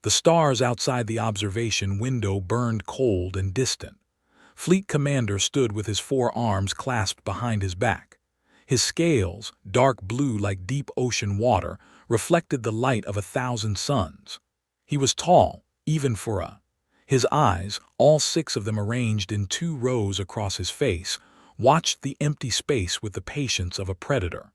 The stars outside the observation window burned cold and distant. Fleet Commander stood with his 4 arms clasped behind his back. His scales, dark blue like deep ocean water, reflected the light of 1,000 suns. He was tall, even for a. His eyes, all 6 of them arranged in 2 rows across his face, watched the empty space with the patience of a predator.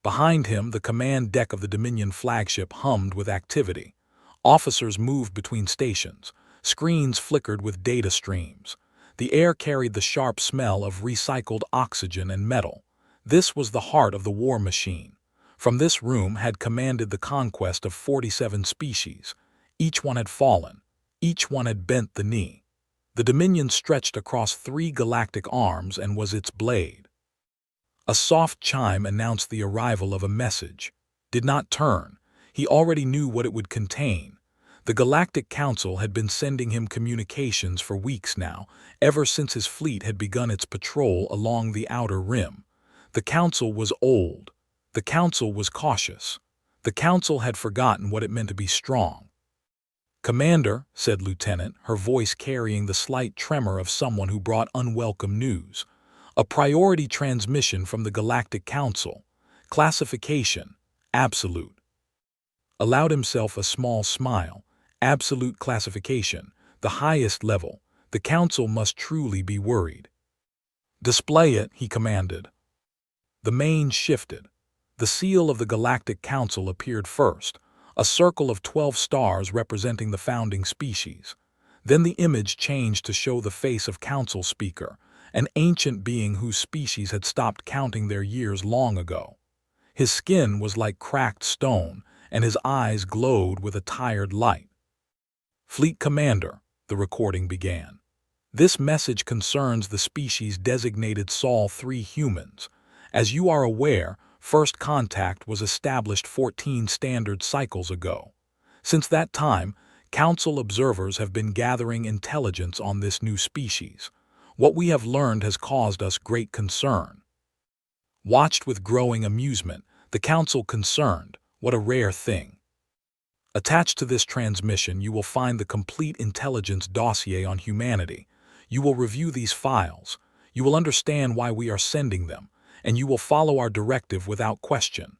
Behind him, the command deck of the Dominion flagship hummed with activity. Officers moved between stations. Screens flickered with data streams. The air carried the sharp smell of recycled oxygen and metal. This was the heart of the war machine. From this room had commanded the conquest of 47 species. Each one had fallen. Each one had bent the knee. The Dominion stretched across 3 galactic arms and was its blade. A soft chime announced the arrival of a message. Did not turn. He already knew what it would contain. The Galactic Council had been sending him communications for weeks now, ever since his fleet had begun its patrol along the outer rim. The Council was old. The Council was cautious. The Council had forgotten what it meant to be strong. "Commander," said Lieutenant, her voice carrying the slight tremor of someone who brought unwelcome news. "A priority transmission from the Galactic Council. Classification: absolute." Allowed himself a small smile. Absolute classification, the highest level. The Council must truly be worried. "Display it," he commanded. The main shifted. The seal of the Galactic Council appeared first, a circle of 12 stars representing the founding species. Then the image changed to show the face of Council Speaker, an ancient being whose species had stopped counting their years long ago. His skin was like cracked stone, and his eyes glowed with a tired light. "Fleet Commander," the recording began. "This message concerns the species designated Sol 3 humans. As you are aware, first contact was established 14 standard cycles ago. Since that time, Council observers have been gathering intelligence on this new species. What we have learned has caused us great concern." Watched with growing amusement, the Council concerned, what a rare thing. "Attached to this transmission you will find the complete intelligence dossier on humanity. You will review these files. You will understand why we are sending them, and you will follow our directive without question."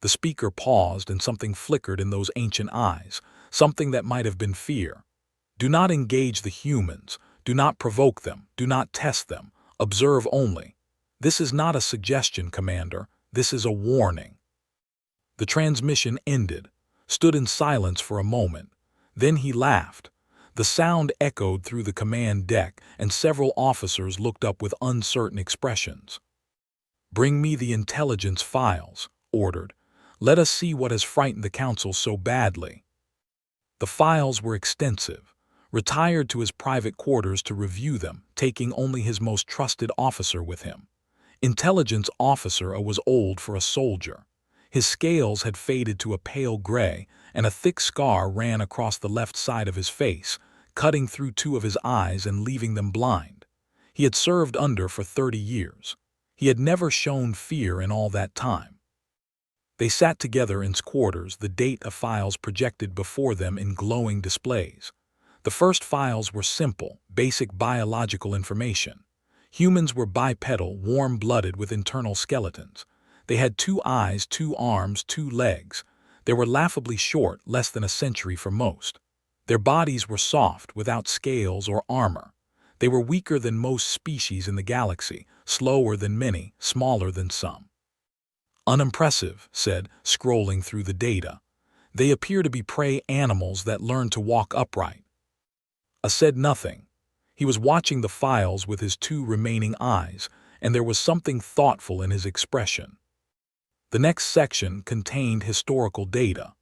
The speaker paused and something flickered in those ancient eyes, something that might have been fear. "Do not engage the humans. Do not provoke them. Do not test them. Observe only. This is not a suggestion, Commander. This is a warning." The transmission ended, stood in silence for a moment. Then he laughed. The sound echoed through the command deck, and several officers looked up with uncertain expressions. "Bring me the intelligence files," ordered. "Let us see what has frightened the Council so badly." The files were extensive. Retired to his private quarters to review them, taking only his most trusted officer with him. Intelligence officer was old for a soldier. His scales had faded to a pale gray, and a thick scar ran across the left side of his face, cutting through 2 of his eyes and leaving them blind. He had served under for 30 years. He had never shown fear in all that time. They sat together in quarters, the data files projected before them in glowing displays. The first files were simple, basic biological information. Humans were bipedal, warm-blooded with internal skeletons. They had 2 eyes, 2 arms, 2 legs. They were laughably short, less than a century for most. Their bodies were soft, without scales or armor. They were weaker than most species in the galaxy, slower than many, smaller than some. "Unimpressive," said, scrolling through the data. "They appear to be prey animals that learn to walk upright." Said nothing. He was watching the files with his 2 remaining eyes, and there was something thoughtful in his expression. The next section contained historical data.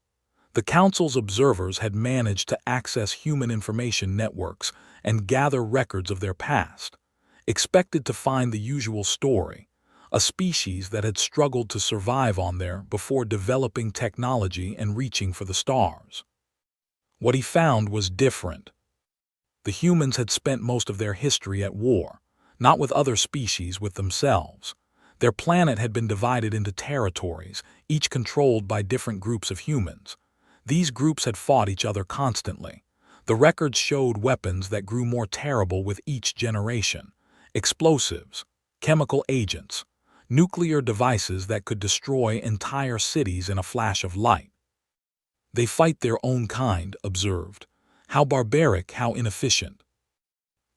The Council's observers had managed to access human information networks and gather records of their past. Expected to find the usual story, a species that had struggled to survive on there before developing technology and reaching for the stars. What he found was different. The humans had spent most of their history at war, not with other species, with themselves. Their planet had been divided into territories, each controlled by different groups of humans. These groups had fought each other constantly. The records showed weapons that grew more terrible with each generation. Explosives, chemical agents, nuclear devices that could destroy entire cities in a flash of light. They fight their own kind, observed. How barbaric, how inefficient.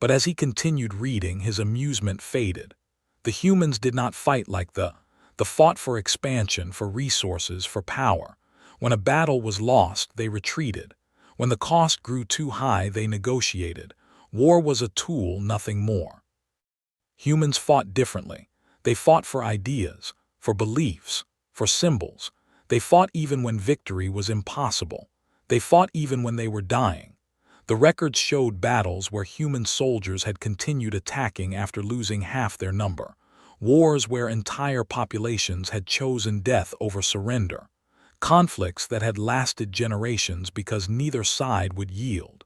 But as he continued reading, his amusement faded. The humans did not fight like the fought for expansion, for resources, for power. When a battle was lost, they retreated. When the cost grew too high, they negotiated. War was a tool, nothing more. Humans fought differently. They fought for ideas, for beliefs, for symbols. They fought even when victory was impossible. They fought even when they were dying. The records showed battles where human soldiers had continued attacking after losing half their number. Wars where entire populations had chosen death over surrender. Conflicts that had lasted generations because neither side would yield.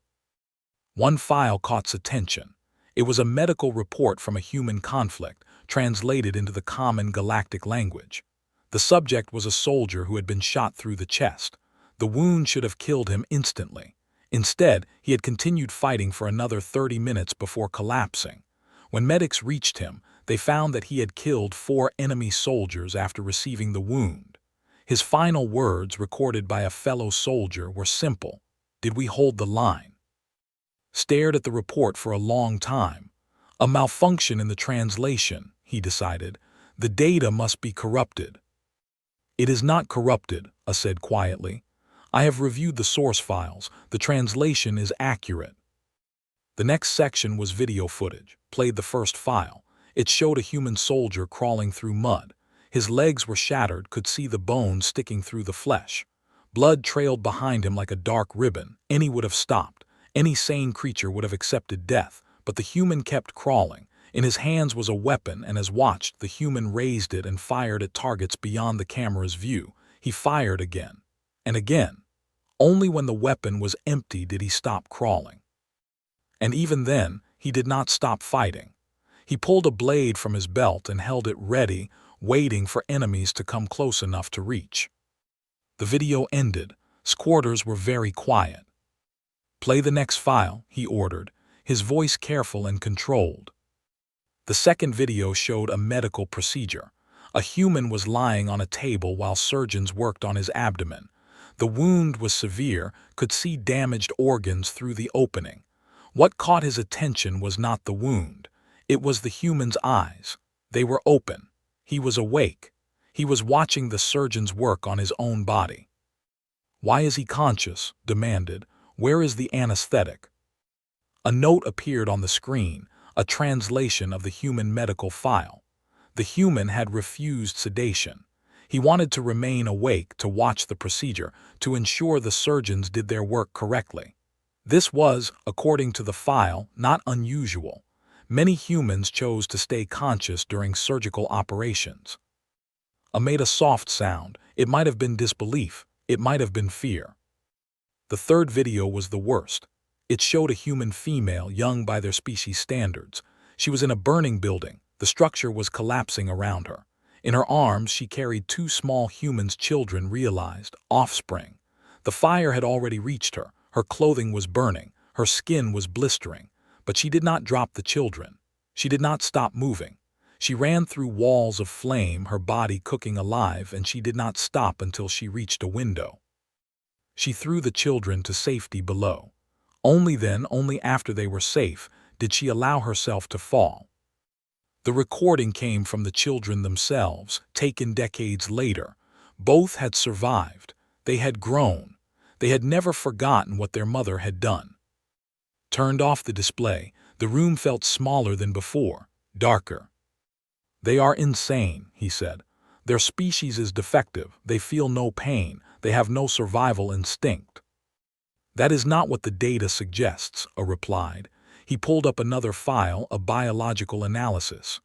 One file caught attention. It was a medical report from a human conflict, translated into the common galactic language. The subject was a soldier who had been shot through the chest. The wound should have killed him instantly. Instead, he had continued fighting for another 30 minutes before collapsing. When medics reached him, they found that he had killed 4 enemy soldiers after receiving the wound. His final words, recorded by a fellow soldier, were simple. "Did we hold the line?" Stared at the report for a long time. A malfunction in the translation, he decided. The data must be corrupted. "It is not corrupted," I said quietly. "I have reviewed the source files. The translation is accurate." The next section was video footage. Played the first file. It showed a human soldier crawling through mud. His legs were shattered, could see the bones sticking through the flesh. Blood trailed behind him like a dark ribbon. Any would have stopped. Any sane creature would have accepted death, but the human kept crawling. In his hands was a weapon, and as watched, the human raised it and fired at targets beyond the camera's view. He fired again, and again. Only when the weapon was empty did he stop crawling. And even then, he did not stop fighting. He pulled a blade from his belt and held it ready, waiting for enemies to come close enough to reach. The video ended. Squatters were very quiet. "Play the next file," he ordered, his voice careful and controlled. The second video showed a medical procedure. A human was lying on a table while surgeons worked on his abdomen. The wound was severe, could see damaged organs through the opening. What caught his attention was not the wound. It was the human's eyes. They were open. He was awake. He was watching the surgeon's work on his own body. "Why is he conscious?" demanded. "Where is the anesthetic?" A note appeared on the screen, a translation of the human medical file. The human had refused sedation. He wanted to remain awake, to watch the procedure, to ensure the surgeons did their work correctly. This was, according to the file, not unusual. Many humans chose to stay conscious during surgical operations. I made a soft sound. It might have been disbelief. It might have been fear. The third video was the worst. It showed a human female, young by their species standards. She was in a burning building. The structure was collapsing around her. In her arms, she carried 2 small humans, children, realized, offspring. The fire had already reached her. Her clothing was burning. Her skin was blistering. But she did not drop the children. She did not stop moving. She ran through walls of flame, her body cooking alive, and she did not stop until she reached a window. She threw the children to safety below. Only then, only after they were safe, did she allow herself to fall. The recording came from the children themselves, taken decades later. Both had survived. They had grown. They had never forgotten what their mother had done. Turned off the display, the room felt smaller than before, darker. "They are insane," he said. "Their species is defective. They feel no pain. They have no survival instinct." "That is not what the data suggests," I replied. He pulled up another file, a biological analysis.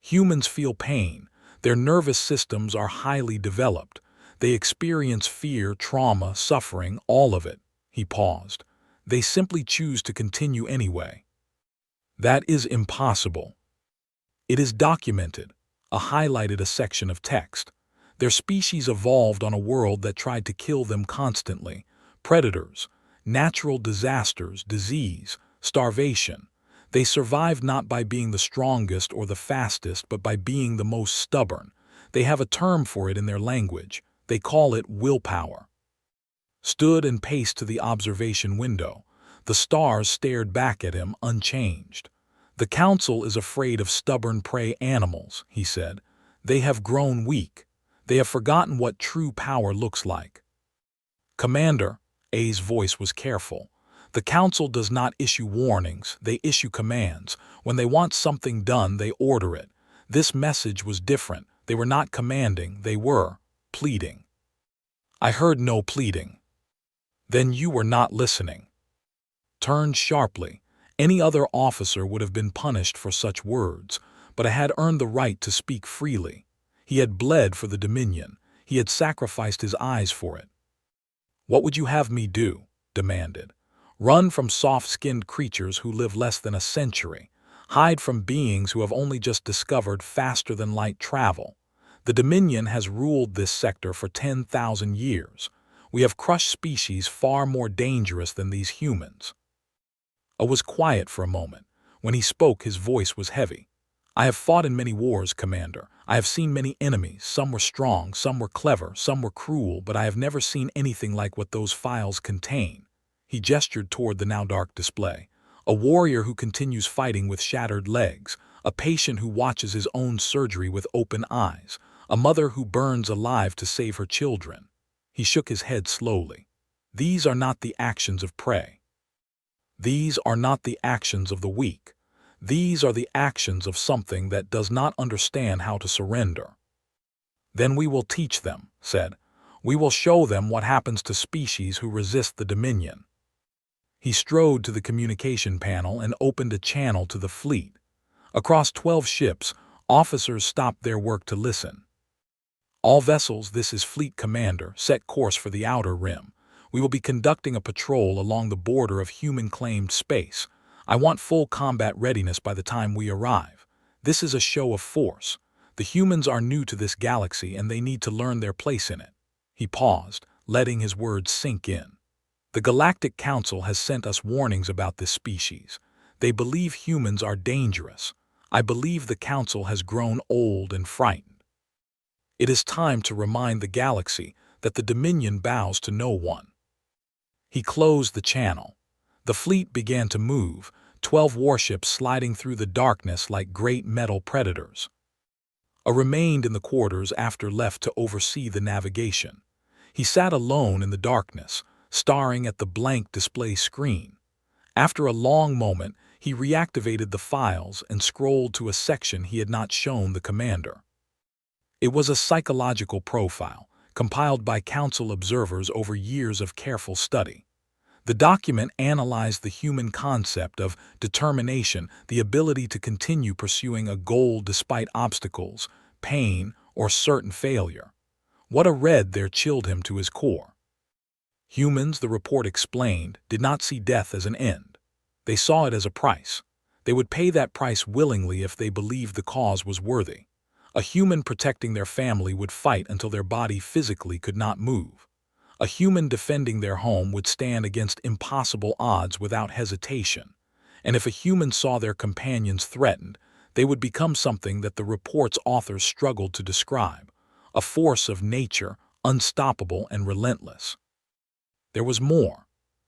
"Humans feel pain. Their nervous systems are highly developed. They experience fear, trauma, suffering, all of it." He paused. "They simply choose to continue anyway." "That is impossible." "It is documented." I highlighted a section of text. "Their species evolved on a world that tried to kill them constantly. Predators, natural disasters, disease, starvation. They survive not by being the strongest or the fastest, but by being the most stubborn. They have a term for it in their language. They call it willpower. Stood and paced to the observation window. The stars stared back at him, unchanged. "The Council is afraid of stubborn prey animals," he said. "They have grown weak. They have forgotten what true power looks like." "Commander," A's voice was careful, "the Council does not issue warnings, they issue commands. When they want something done, they order it. This message was different. They were not commanding, they were pleading." "I heard no pleading." "Then you were not listening." Turned sharply. Any other officer would have been punished for such words, but I had earned the right to speak freely. He had bled for the Dominion. He had sacrificed his eyes for it. "What would you have me do?" demanded. "Run from soft-skinned creatures who live less than a century. Hide from beings who have only just discovered faster-than-light travel. The Dominion has ruled this sector for 10,000 years. We have crushed species far more dangerous than these humans." I was quiet for a moment. When he spoke, his voice was heavy. "I have fought in many wars, Commander. I have seen many enemies. Some were strong, some were clever, some were cruel, but I have never seen anything like what those files contain." He gestured toward the now dark display. "A warrior who continues fighting with shattered legs, a patient who watches his own surgery with open eyes, a mother who burns alive to save her children." He shook his head slowly. "These are not the actions of prey. These are not the actions of the weak. These are the actions of something that does not understand how to surrender." "Then we will teach them," said. "We will show them what happens to species who resist the Dominion." He strode to the communication panel and opened a channel to the fleet. Across 12 ships, officers stopped their work to listen. "All vessels, this is Fleet Commander, set course for the Outer Rim. We will be conducting a patrol along the border of human-claimed space. I want full combat readiness by the time we arrive. This is a show of force. The humans are new to this galaxy and they need to learn their place in it." He paused, letting his words sink in. "The Galactic Council has sent us warnings about this species. They believe humans are dangerous. I believe the Council has grown old and frightened. It is time to remind the galaxy that the Dominion bows to no one." He closed the channel. The fleet began to move, 12 warships sliding through the darkness like great metal predators. A remained in the quarters after left to oversee the navigation. He sat alone in the darkness, staring at the blank display screen. After a long moment, he reactivated the files and scrolled to a section he had not shown the commander. It was a psychological profile, compiled by Council observers over years of careful study. The document analyzed the human concept of determination, the ability to continue pursuing a goal despite obstacles, pain, or certain failure. What a read there chilled him to his core. Humans, the report explained, did not see death as an end. They saw it as a price. They would pay that price willingly if they believed the cause was worthy. A human protecting their family would fight until their body physically could not move. A human defending their home would stand against impossible odds without hesitation. And if a human saw their companions threatened, they would become something that the report's authors struggled to describe, a force of nature, unstoppable and relentless. There was more.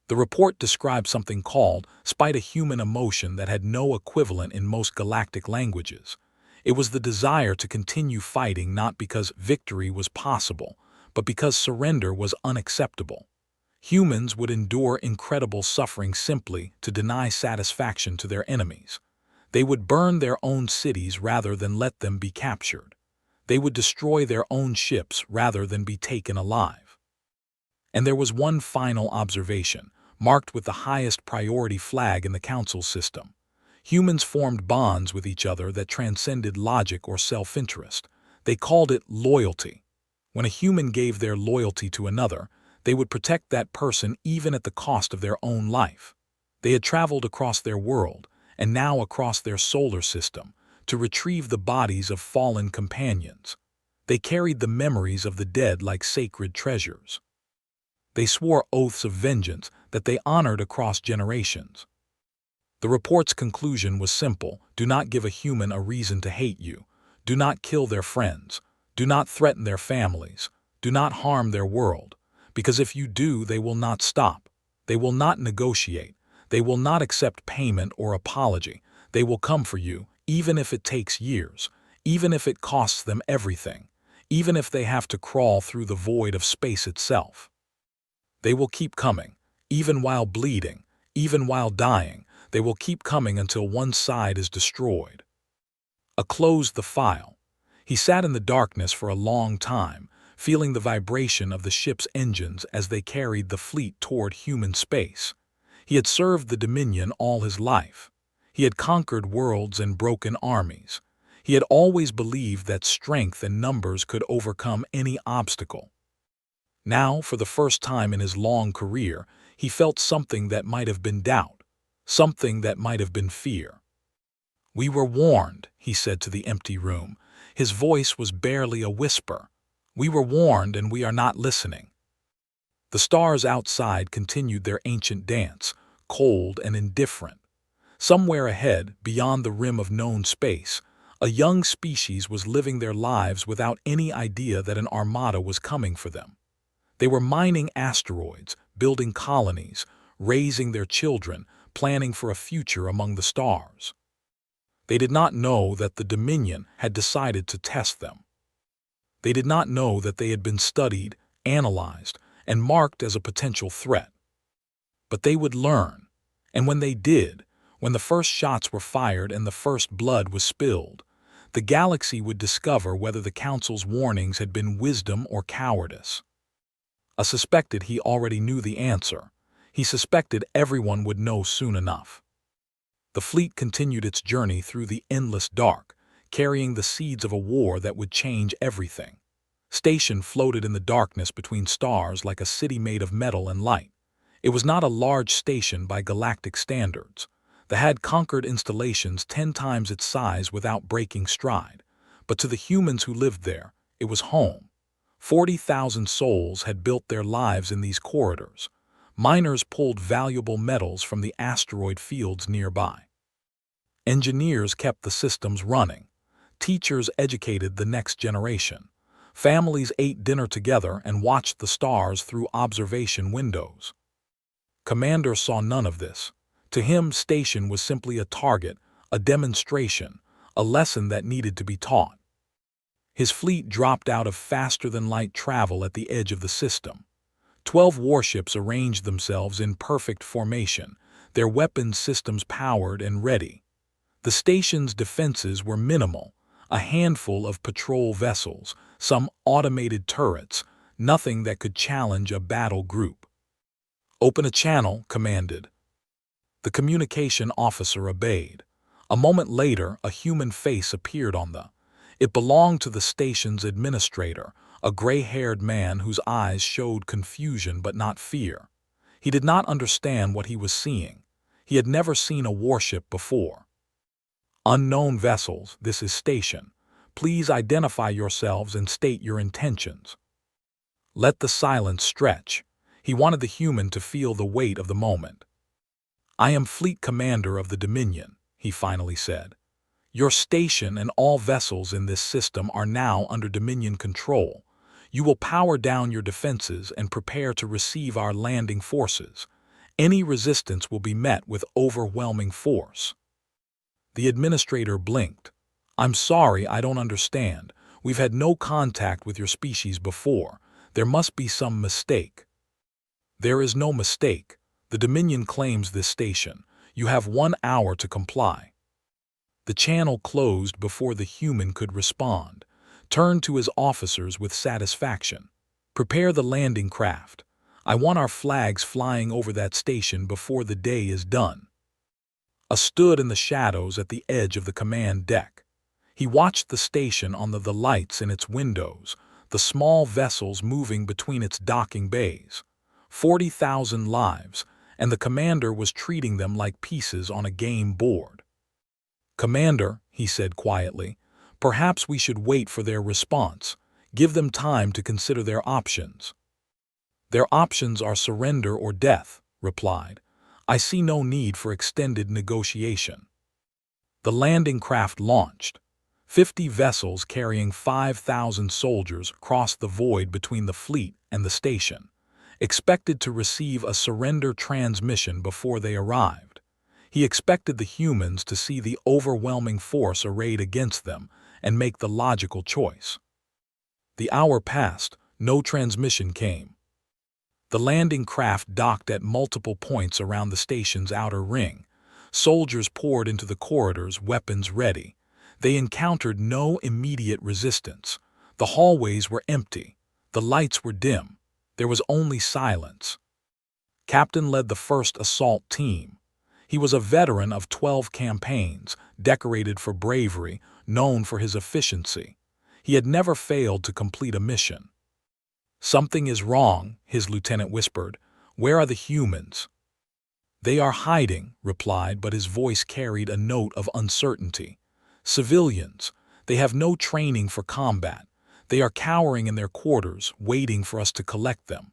The report described something called, spite a human emotion that had no equivalent in most galactic languages. It was the desire to continue fighting not because victory was possible, but because surrender was unacceptable. Humans would endure incredible suffering simply to deny satisfaction to their enemies. They would burn their own cities rather than let them be captured. They would destroy their own ships rather than be taken alive. And there was one final observation, marked with the highest priority flag in the Council system. Humans formed bonds with each other that transcended logic or self-interest. They called it loyalty. When a human gave their loyalty to another, they would protect that person even at the cost of their own life. They had traveled across their world, and now across their solar system, to retrieve the bodies of fallen companions. They carried the memories of the dead like sacred treasures. They swore oaths of vengeance that they honored across generations. The report's conclusion was simple: do not give a human a reason to hate you. Do not kill their friends. Do not threaten their families. Do not harm their world. Because if you do, they will not stop. They will not negotiate. They will not accept payment or apology. They will come for you, even if it takes years, even if it costs them everything, even if they have to crawl through the void of space itself. They will keep coming, even while bleeding, even while dying. They will keep coming until one side is destroyed. Closed the file. He sat in the darkness for a long time, feeling the vibration of the ship's engines as they carried the fleet toward human space. He had served the Dominion all his life. He had conquered worlds and broken armies. He had always believed that strength and numbers could overcome any obstacle. Now, for the first time in his long career, he felt something that might have been doubt, something that might have been fear. "We were warned," he said to the empty room. His voice was barely a whisper. "We were warned, and we are not listening." The stars outside continued their ancient dance, cold and indifferent. Somewhere ahead, beyond the rim of known space, a young species was living their lives without any idea that an armada was coming for them. They were mining asteroids, building colonies, raising their children, planning for a future among the stars. They did not know that the Dominion had decided to test them. They did not know that they had been studied, analyzed, and marked as a potential threat. But they would learn, and when they did, when the first shots were fired and the first blood was spilled, the galaxy would discover whether the Council's warnings had been wisdom or cowardice. Suspected he already knew the answer. He suspected everyone would know soon enough. The fleet continued its journey through the endless dark, carrying the seeds of a war that would change everything. Station floated in the darkness between stars like a city made of metal and light. It was not a large station by galactic standards. The had conquered installations 10 times its size without breaking stride. But to the humans who lived there, it was home. 40,000 souls had built their lives in these corridors. Miners pulled valuable metals from the asteroid fields nearby. Engineers kept the systems running. Teachers educated the next generation. Families ate dinner together and watched the stars through observation windows. Commander saw none of this. To him, station was simply a target, a demonstration, a lesson that needed to be taught. His fleet dropped out of faster-than-light travel at the edge of the system. 12 warships arranged themselves in perfect formation, their weapons systems powered and ready. The station's defenses were minimal, a handful of patrol vessels, some automated turrets, nothing that could challenge a battle group. "Open a channel," commanded. The communication officer obeyed. A moment later, a human face appeared on the. It belonged to the station's administrator, a gray-haired man whose eyes showed confusion but not fear. He did not understand what he was seeing. He had never seen a warship before. "Unknown vessels, this is station. Please identify yourselves and state your intentions." Let the silence stretch. He wanted the human to feel the weight of the moment. "I am Fleet Commander of the Dominion," he finally said. "Your station and all vessels in this system are now under Dominion control. You will power down your defenses and prepare to receive our landing forces. Any resistance will be met with overwhelming force." The administrator blinked. "I'm sorry, I don't understand. We've had no contact with your species before. There must be some mistake." "There is no mistake. The Dominion claims this station. You have 1 hour to comply." The channel closed before the human could respond. Turned to his officers with satisfaction. "Prepare the landing craft. I want our flags flying over that station before the day is done." Stood in the shadows at the edge of the command deck. He watched the station on the lights in its windows, the small vessels moving between its docking bays. 40,000 lives, and the commander was treating them like pieces on a game board. "Commander," he said quietly, "perhaps we should wait for their response. Give them time to consider their options." Their options are surrender or death, replied. I see no need for extended negotiation. The landing craft launched. 50 vessels carrying 5,000 soldiers crossed the void between the fleet and the station, expected to receive a surrender transmission before they arrived. He expected the humans to see the overwhelming force arrayed against them and make the logical choice. The hour passed, no transmission came. The landing craft docked at multiple points around the station's outer ring. Soldiers poured into the corridors, weapons ready. They encountered no immediate resistance. The hallways were empty. The lights were dim. There was only silence. Captain led the first assault team. He was a veteran of 12 campaigns, decorated for bravery, known for his efficiency. He had never failed to complete a mission. Something is wrong, his lieutenant whispered. Where are the humans? They are hiding, replied, but his voice carried a note of uncertainty. Civilians. They have no training for combat. They are cowering in their quarters, waiting for us to collect them.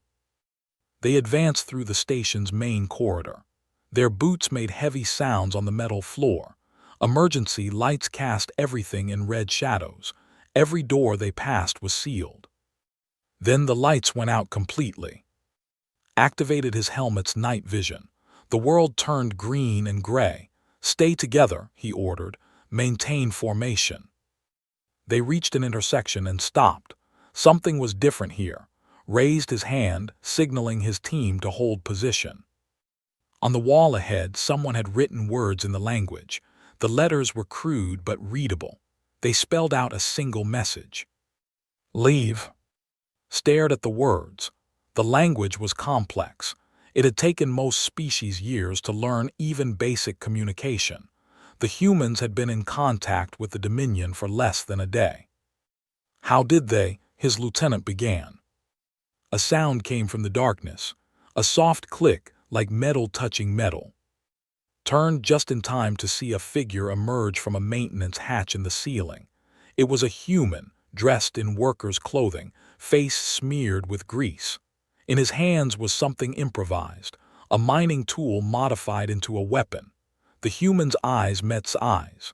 They advanced through the station's main corridor. Their boots made heavy sounds on the metal floor. Emergency lights cast everything in red shadows. Every door they passed was sealed. Then the lights went out completely. Activated his helmet's night vision. The world turned green and gray. Stay together, he ordered. Maintain formation. They reached an intersection and stopped. Something was different here. Raised his hand, signaling his team to hold position. On the wall ahead, someone had written words in the language. The letters were crude but readable. They spelled out a single message. Leave. Stared at the words. The language was complex. It had taken most species years to learn even basic communication. The humans had been in contact with the Dominion for less than a day. How did they? His lieutenant began. A sound came from the darkness. A soft click, like metal touching metal. Turned just in time to see a figure emerge from a maintenance hatch in the ceiling. It was a human, dressed in worker's clothing, face smeared with grease. In his hands was something improvised, a mining tool modified into a weapon. The human's eyes met eyes.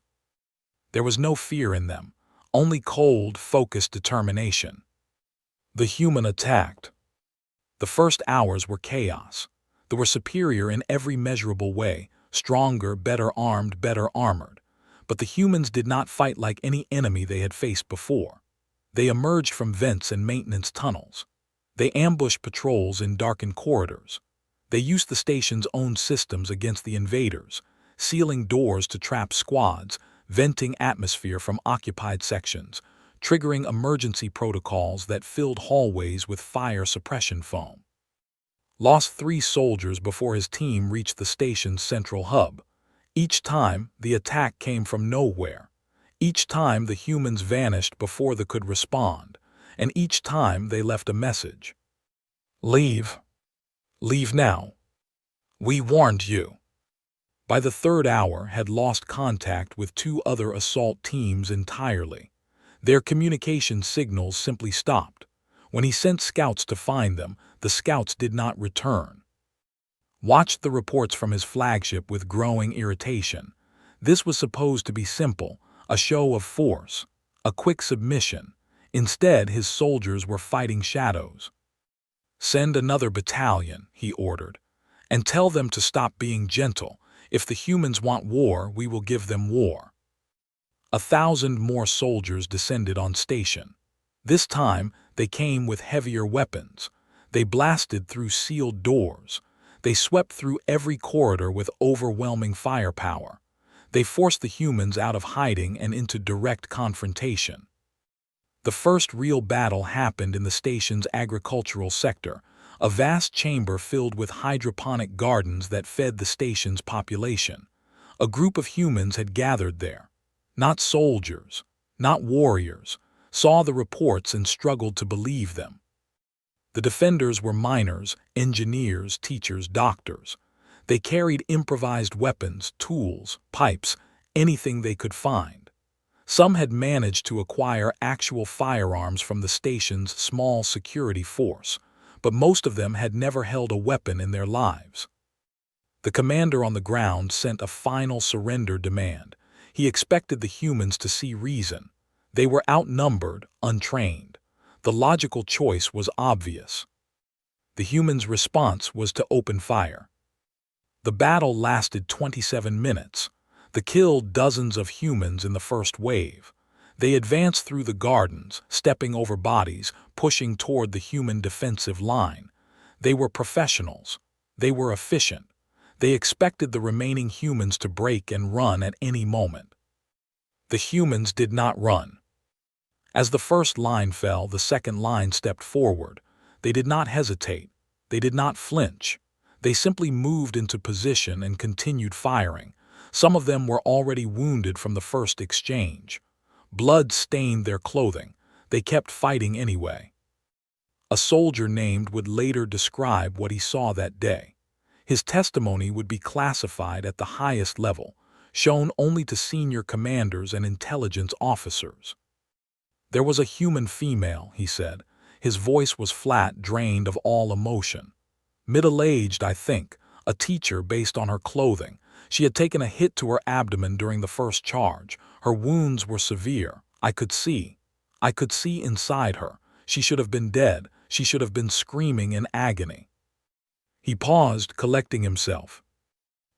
There was no fear in them, only cold, focused determination. The human attacked. The first hours were chaos. They were superior in every measurable way, stronger, better armed, better armored. But the humans did not fight like any enemy they had faced before. They emerged from vents and maintenance tunnels. They ambushed patrols in darkened corridors. They used the station's own systems against the invaders, sealing doors to trap squads, venting atmosphere from occupied sections, triggering emergency protocols that filled hallways with fire suppression foam. Lost 3 soldiers before his team reached the station's central hub. Each time, the attack came from nowhere. Each time, the humans vanished before they could respond. And each time, they left a message. Leave. Leave now. We warned you. By the 3rd hour, had lost contact with 2 other assault teams entirely. Their communication signals simply stopped. When he sent scouts to find them, the scouts did not return. Watched the reports from his flagship with growing irritation. This was supposed to be simple, a show of force, a quick submission. Instead, his soldiers were fighting shadows. Send another battalion, he ordered, and tell them to stop being gentle. If the humans want war, we will give them war. 1,000 more soldiers descended on station. This time, they came with heavier weapons. They blasted through sealed doors. They swept through every corridor with overwhelming firepower. They forced the humans out of hiding and into direct confrontation. The first real battle happened in the station's agricultural sector, a vast chamber filled with hydroponic gardens that fed the station's population. A group of humans had gathered there. Not soldiers, not warriors, saw the reports and struggled to believe them. The defenders were miners, engineers, teachers, doctors. They carried improvised weapons, tools, pipes, anything they could find. Some had managed to acquire actual firearms from the station's small security force, but most of them had never held a weapon in their lives. The commander on the ground sent a final surrender demand. He expected the humans to see reason. They were outnumbered, untrained. The logical choice was obvious. The humans' response was to open fire. The battle lasted 27 minutes. They killed dozens of humans in the first wave. They advanced through the gardens, stepping over bodies, pushing toward the human defensive line. They were professionals. They were efficient. They expected the remaining humans to break and run at any moment. The humans did not run. As the first line fell, the second line stepped forward. They did not hesitate. They did not flinch. They simply moved into position and continued firing. Some of them were already wounded from the first exchange. Blood stained their clothing. They kept fighting anyway. A soldier named would later describe what he saw that day. His testimony would be classified at the highest level, shown only to senior commanders and intelligence officers. There was a human female, he said. His voice was flat, drained of all emotion. Middle-aged, I think, a teacher based on her clothing. She had taken a hit to her abdomen during the first charge. Her wounds were severe. I could see inside her. She should have been dead. She should have been screaming in agony. He paused, collecting himself.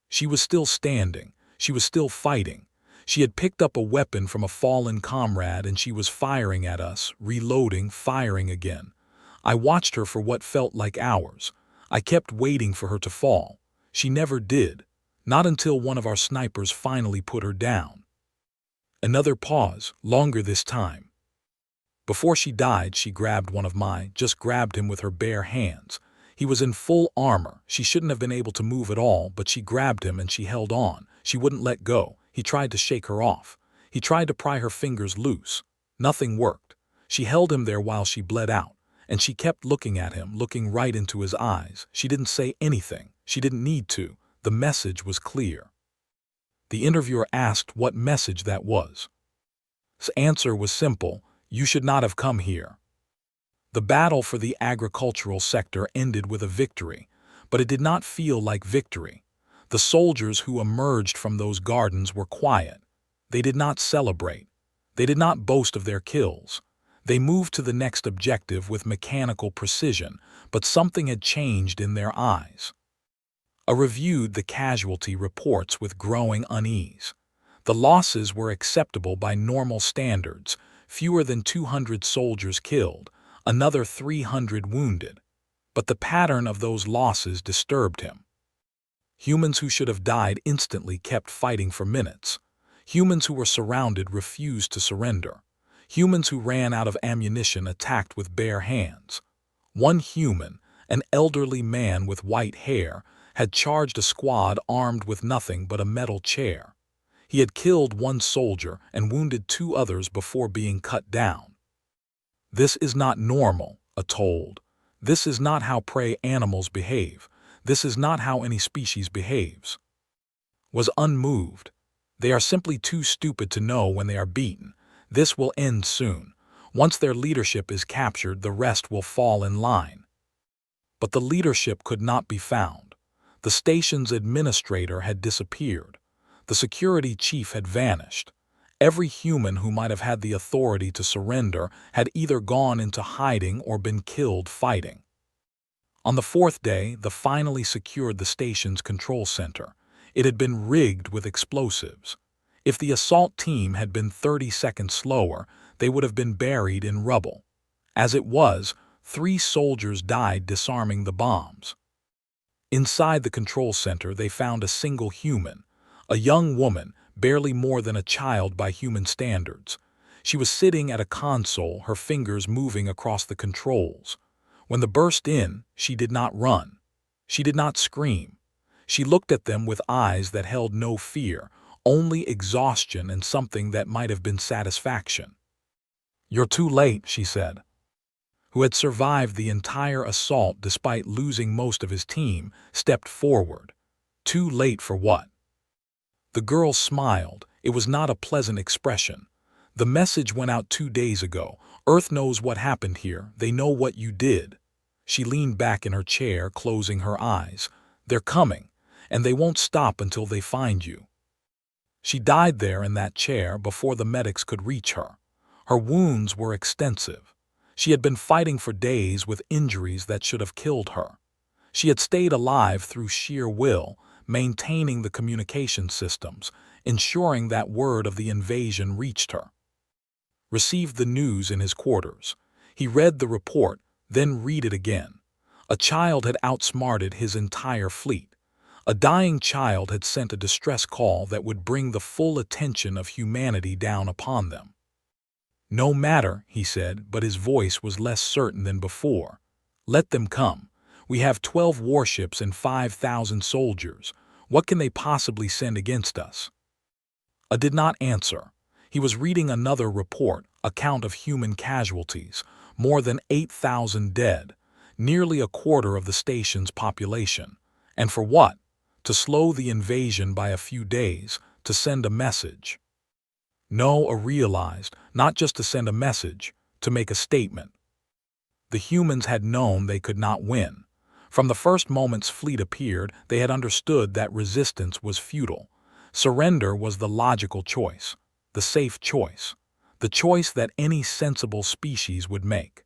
She was still standing. She was still fighting. She had picked up a weapon from a fallen comrade and she was firing at us, reloading, firing again. I watched her for what felt like hours. I kept waiting for her to fall. She never did. Not until one of our snipers finally put her down. Another pause, longer this time. Before she died, she grabbed one of mine, just grabbed him with her bare hands. He was in full armor. She shouldn't have been able to move at all, but she grabbed him and she held on. She wouldn't let go. He tried to shake her off. He tried to pry her fingers loose. Nothing worked. She held him there while she bled out, and she kept looking at him, looking right into his eyes. She didn't say anything. She didn't need to. The message was clear. The interviewer asked what message that was. His answer was simple: you should not have come here. The battle for the agricultural sector ended with a victory, but it did not feel like victory. The soldiers who emerged from those gardens were quiet. They did not celebrate. They did not boast of their kills. They moved to the next objective with mechanical precision, but something had changed in their eyes. I reviewed the casualty reports with growing unease. The losses were acceptable by normal standards: fewer than 200 soldiers killed, another 300 wounded. But the pattern of those losses disturbed him. Humans who should have died instantly kept fighting for minutes. Humans who were surrounded refused to surrender. Humans who ran out of ammunition attacked with bare hands. One human, an elderly man with white hair, had charged a squad armed with nothing but a metal chair. He had killed one soldier and wounded 2 others before being cut down. This is not normal, I told. This is not how prey animals behave. This is not how any species behaves. Was unmoved. They are simply too stupid to know when they are beaten. This will end soon. Once their leadership is captured, the rest will fall in line. But the leadership could not be found. The station's administrator had disappeared. The security chief had vanished. Every human who might have had the authority to surrender had either gone into hiding or been killed fighting. On the 4th day, they finally secured the station's control center. It had been rigged with explosives. If the assault team had been 30 seconds slower, they would have been buried in rubble. As it was, 3 soldiers died disarming the bombs. Inside the control center, they found a single human, a young woman, barely more than a child by human standards. She was sitting at a console, her fingers moving across the controls. When they burst in, she did not run. She did not scream. She looked at them with eyes that held no fear, only exhaustion and something that might have been satisfaction. "You're too late," she said. Who had survived the entire assault despite losing most of his team, stepped forward. Too late for what? The girl smiled. It was not a pleasant expression. The message went out 2 days ago. Earth knows what happened here. They know what you did. She leaned back in her chair, closing her eyes. "They're coming, and they won't stop until they find you." She died there in that chair before the medics could reach her. Her wounds were extensive. She had been fighting for days with injuries that should have killed her. She had stayed alive through sheer will, maintaining the communication systems, ensuring that word of the invasion reached her. Received the news in his quarters. He read the report, then read it again. A child had outsmarted his entire fleet. A dying child had sent a distress call that would bring the full attention of humanity down upon them. "No matter," he said, but his voice was less certain than before. "Let them come. We have 12 warships and 5,000 soldiers. What can they possibly send against us?" A did not answer. He was reading another report, account of human casualties, more than 8,000 dead, nearly a quarter of the station's population. And for what? To slow the invasion by a few days, to send a message. No, realized, not just to send a message, to make a statement. The humans had known they could not win. From the first moment's fleet appeared, they had understood that resistance was futile. Surrender was the logical choice, the safe choice, the choice that any sensible species would make.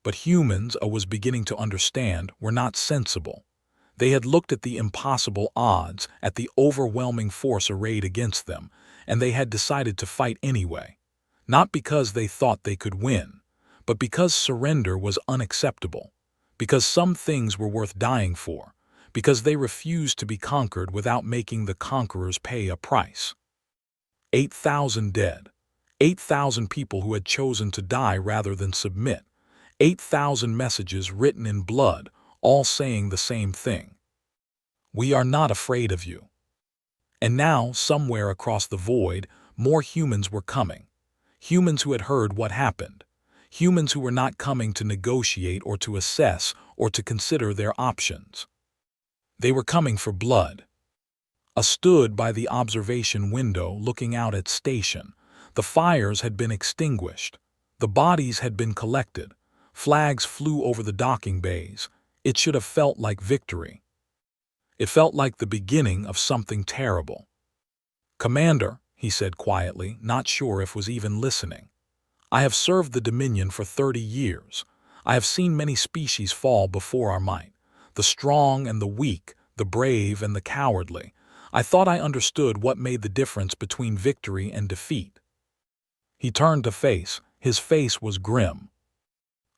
But humans, was beginning to understand, were not sensible. They had looked at the impossible odds, at the overwhelming force arrayed against them, and they had decided to fight anyway. Not because they thought they could win, but because surrender was unacceptable, because some things were worth dying for, because they refused to be conquered without making the conquerors pay a price. 8,000 dead. 8,000 people who had chosen to die rather than submit. 8,000 messages written in blood, all saying the same thing. "We are not afraid of you." And now, somewhere across the void, more humans were coming. Humans who had heard what happened. Humans who were not coming to negotiate or to assess or to consider their options. They were coming for blood. I stood by the observation window looking out at station. The fires had been extinguished. The bodies had been collected. Flags flew over the docking bays. It should have felt like victory. It felt like the beginning of something terrible. "Commander," he said quietly, not sure if was even listening. "I have served the Dominion for 30 years. I have seen many species fall before our might. The strong and the weak, the brave and the cowardly. I thought I understood what made the difference between victory and defeat." He turned to face. His face was grim.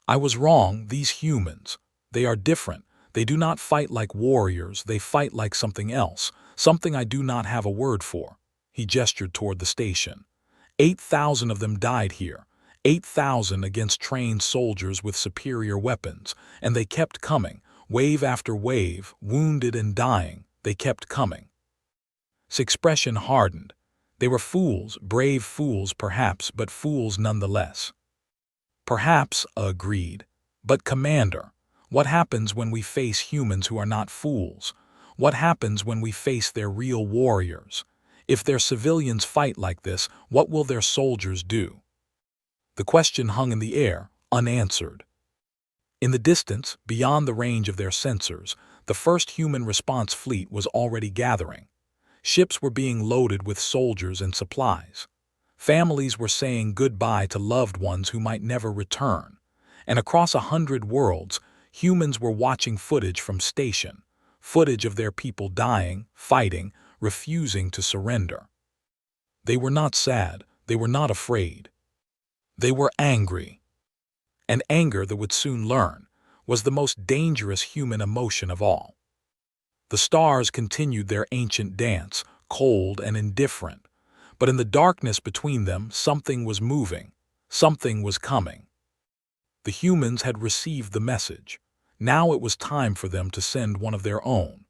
"I was wrong. These humans, they are different. They do not fight like warriors. They fight like something else, something I do not have a word for." He gestured toward the station. 8,000 of them died here. 8,000 against trained soldiers with superior weapons, and they kept coming, wave after wave, wounded and dying. They kept coming. His expression hardened. They were fools, brave fools perhaps, but fools nonetheless. "Perhaps," agreed. "But Commander, what happens when we face humans who are not fools? What happens when we face their real warriors? If their civilians fight like this, what will their soldiers do?" The question hung in the air, unanswered. In the distance, beyond the range of their sensors, the first human response fleet was already gathering. Ships were being loaded with soldiers and supplies. Families were saying goodbye to loved ones who might never return. And across 100 worlds, humans were watching footage from station, footage of their people dying, fighting, refusing to surrender. They were not sad. They were not afraid. They were angry. And anger, they would soon learn, was the most dangerous human emotion of all. The stars continued their ancient dance, cold and indifferent. But in the darkness between them, something was moving. Something was coming. The humans had received the message. Now it was time for them to send one of their own.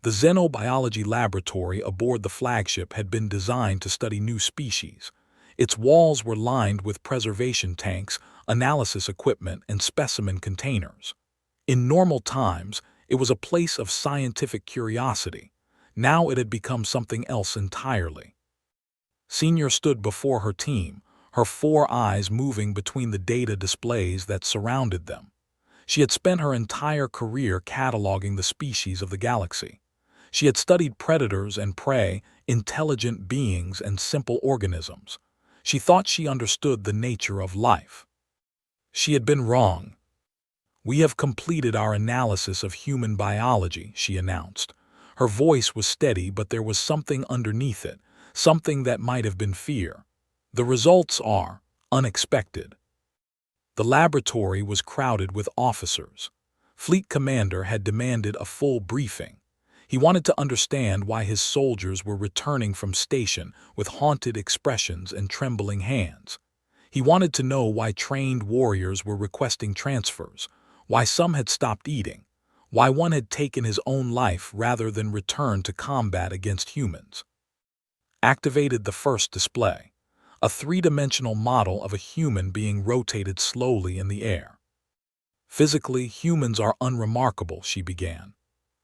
The xenobiology laboratory aboard the flagship had been designed to study new species. Its walls were lined with preservation tanks, analysis equipment, and specimen containers. In normal times, it was a place of scientific curiosity. Now it had become something else entirely. Senior stood before her team, her 4 eyes moving between the data displays that surrounded them. She had spent her entire career cataloging the species of the galaxy. She had studied predators and prey, intelligent beings and simple organisms. She thought she understood the nature of life. She had been wrong. "We have completed our analysis of human biology," she announced. Her voice was steady, but there was something underneath it, something that might have been fear. "The results are unexpected." The laboratory was crowded with officers. Fleet Commander had demanded a full briefing. He wanted to understand why his soldiers were returning from station with haunted expressions and trembling hands. He wanted to know why trained warriors were requesting transfers, why some had stopped eating, why one had taken his own life rather than return to combat against humans. Activated the first display, a three-dimensional model of a human being rotated slowly in the air. "Physically, humans are unremarkable," she began.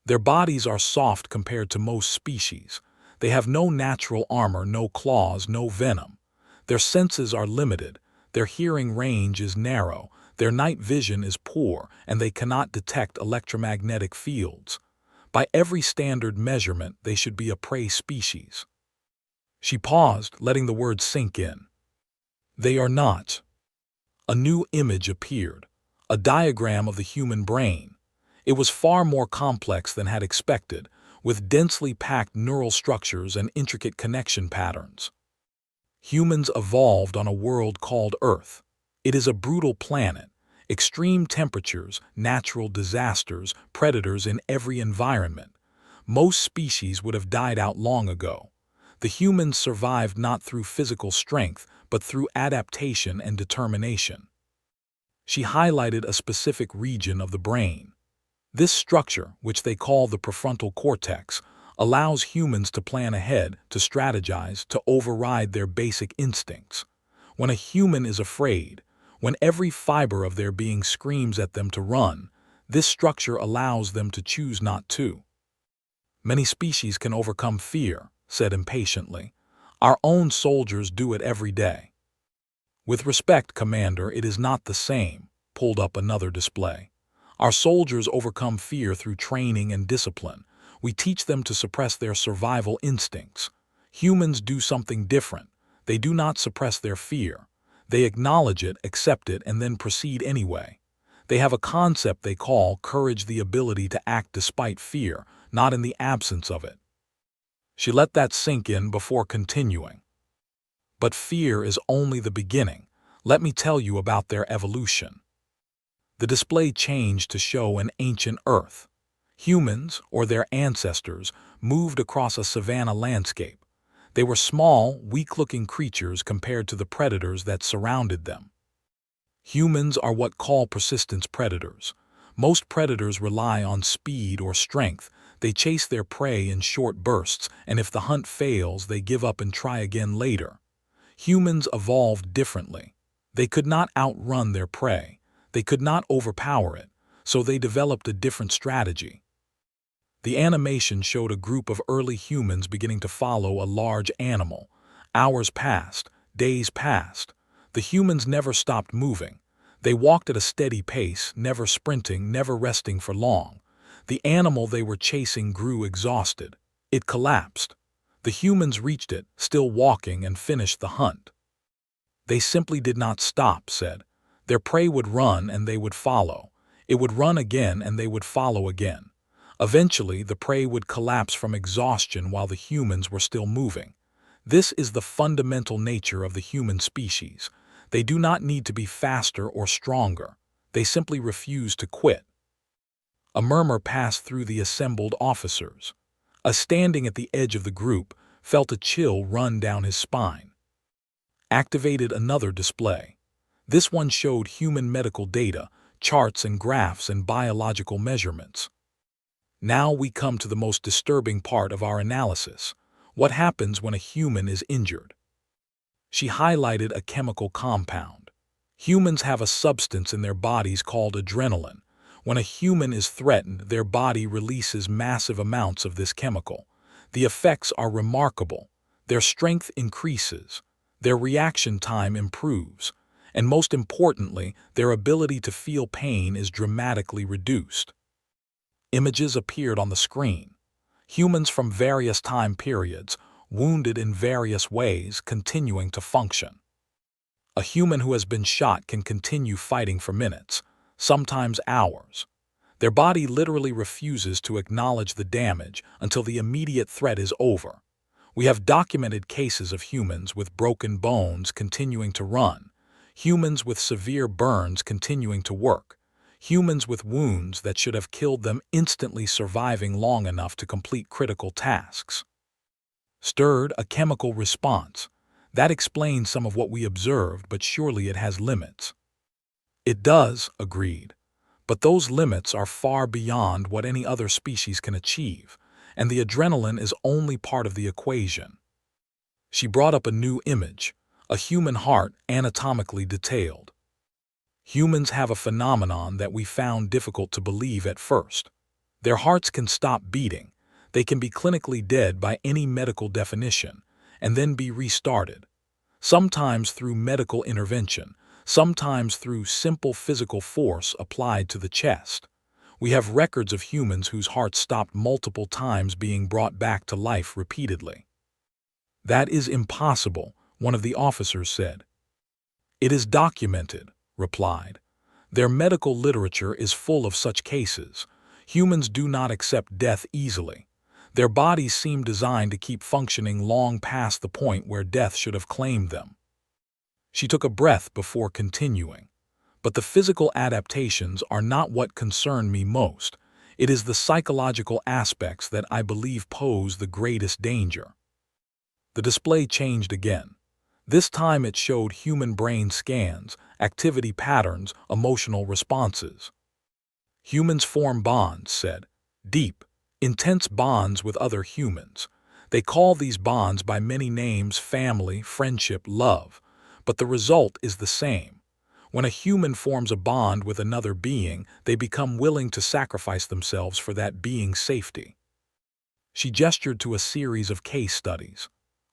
"Their bodies are soft compared to most species. They have no natural armor, no claws, no venom. Their senses are limited, their hearing range is narrow, their night vision is poor, and they cannot detect electromagnetic fields. By every standard measurement, they should be a prey species." She paused, letting the words sink in. "They are not." A new image appeared, a diagram of the human brain. It was far more complex than had expected, with densely packed neural structures and intricate connection patterns. Humans evolved on a world called Earth. It is a brutal planet. Extreme temperatures, natural disasters, predators in every environment. Most species would have died out long ago. The humans survived not through physical strength, but through adaptation and determination. She highlighted a specific region of the brain. This structure, which they call the prefrontal cortex, allows humans to plan ahead, to strategize, to override their basic instincts. When a human is afraid, when every fiber of their being screams at them to run, this structure allows them to choose not to. "Many species can overcome fear," said impatiently. "Our own soldiers do it every day." "With respect, Commander, it is not the same," pulled up another display. "Our soldiers overcome fear through training and discipline. We teach them to suppress their survival instincts. Humans do something different. They do not suppress their fear. They acknowledge it, accept it, and then proceed anyway. They have a concept they call courage, the ability to act despite fear, not in the absence of it." She let that sink in before continuing. "But fear is only the beginning. Let me tell you about their evolution." The display changed to show an ancient Earth. Humans, or their ancestors, moved across a savanna landscape. They were small, weak-looking creatures compared to the predators that surrounded them. Humans are what call persistence predators. Most predators rely on speed or strength. They chase their prey in short bursts, and if the hunt fails, they give up and try again later. Humans evolved differently. They could not outrun their prey. They could not overpower it, so they developed a different strategy. The animation showed a group of early humans beginning to follow a large animal. Hours passed, days passed. The humans never stopped moving. They walked at a steady pace, never sprinting, never resting for long. The animal they were chasing grew exhausted. It collapsed. The humans reached it, still walking, and finished the hunt. "They simply did not stop," said. "Their prey would run and they would follow. It would run again and they would follow again. Eventually, the prey would collapse from exhaustion while the humans were still moving. This is the fundamental nature of the human species. They do not need to be faster or stronger. They simply refuse to quit." A murmur passed through the assembled officers. Standing at the edge of the group, felt a chill run down his spine. Activated another display. This one showed human medical data, charts and graphs and biological measurements. "Now we come to the most disturbing part of our analysis. What happens when a human is injured?" She highlighted a chemical compound. Humans have a substance in their bodies called adrenaline. When a human is threatened, their body releases massive amounts of this chemical. The effects are remarkable. Their strength increases. Their reaction time improves. And most importantly, their ability to feel pain is dramatically reduced. Images appeared on the screen. Humans from various time periods, wounded in various ways, continuing to function. A human who has been shot can continue fighting for minutes, sometimes hours. Their body literally refuses to acknowledge the damage until the immediate threat is over. We have documented cases of humans with broken bones continuing to run, humans with severe burns continuing to work, humans with wounds that should have killed them instantly surviving long enough to complete critical tasks. Stirred a chemical response. That explains some of what we observed, but surely it has limits. It does, agreed. But those limits are far beyond what any other species can achieve, and the adrenaline is only part of the equation. She brought up a new image, a human heart anatomically detailed. Humans have a phenomenon that we found difficult to believe at first. Their hearts can stop beating. They can be clinically dead by any medical definition, and then be restarted. Sometimes through medical intervention, sometimes through simple physical force applied to the chest. We have records of humans whose hearts stopped multiple times being brought back to life repeatedly. That is impossible, one of the officers said. It is documented, replied. Their medical literature is full of such cases. Humans do not accept death easily. Their bodies seem designed to keep functioning long past the point where death should have claimed them. She took a breath before continuing. But the physical adaptations are not what concern me most. It is the psychological aspects that I believe pose the greatest danger. The display changed again. This time it showed human brain scans, activity patterns, emotional responses. Humans form bonds, said. Deep, intense bonds with other humans. They call these bonds by many names: family, friendship, love. But the result is the same. When a human forms a bond with another being, they become willing to sacrifice themselves for that being's safety. She gestured to a series of case studies.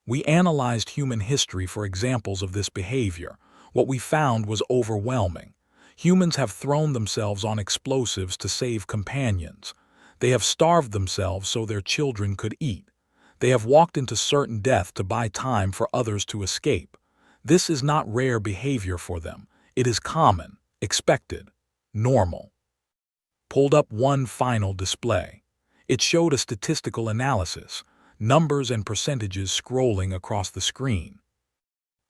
We analyzed human history for examples of this behavior. What we found was overwhelming. Humans have thrown themselves on explosives to save companions. They have starved themselves so their children could eat. They have walked into certain death to buy time for others to escape. This is not rare behavior for them. It is common, expected, normal. Pulled up one final display. It showed a statistical analysis, numbers and percentages scrolling across the screen.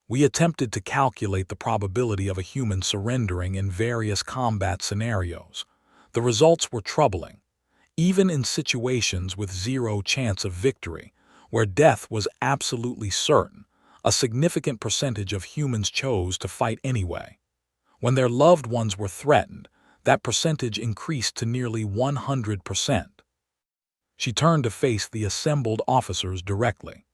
We attempted to calculate the probability of a human surrendering in various combat scenarios. The results were troubling. Even in situations with zero chance of victory, where death was absolutely certain, a significant percentage of humans chose to fight anyway. When their loved ones were threatened, that percentage increased to nearly 100%. She turned to face the assembled officers directly.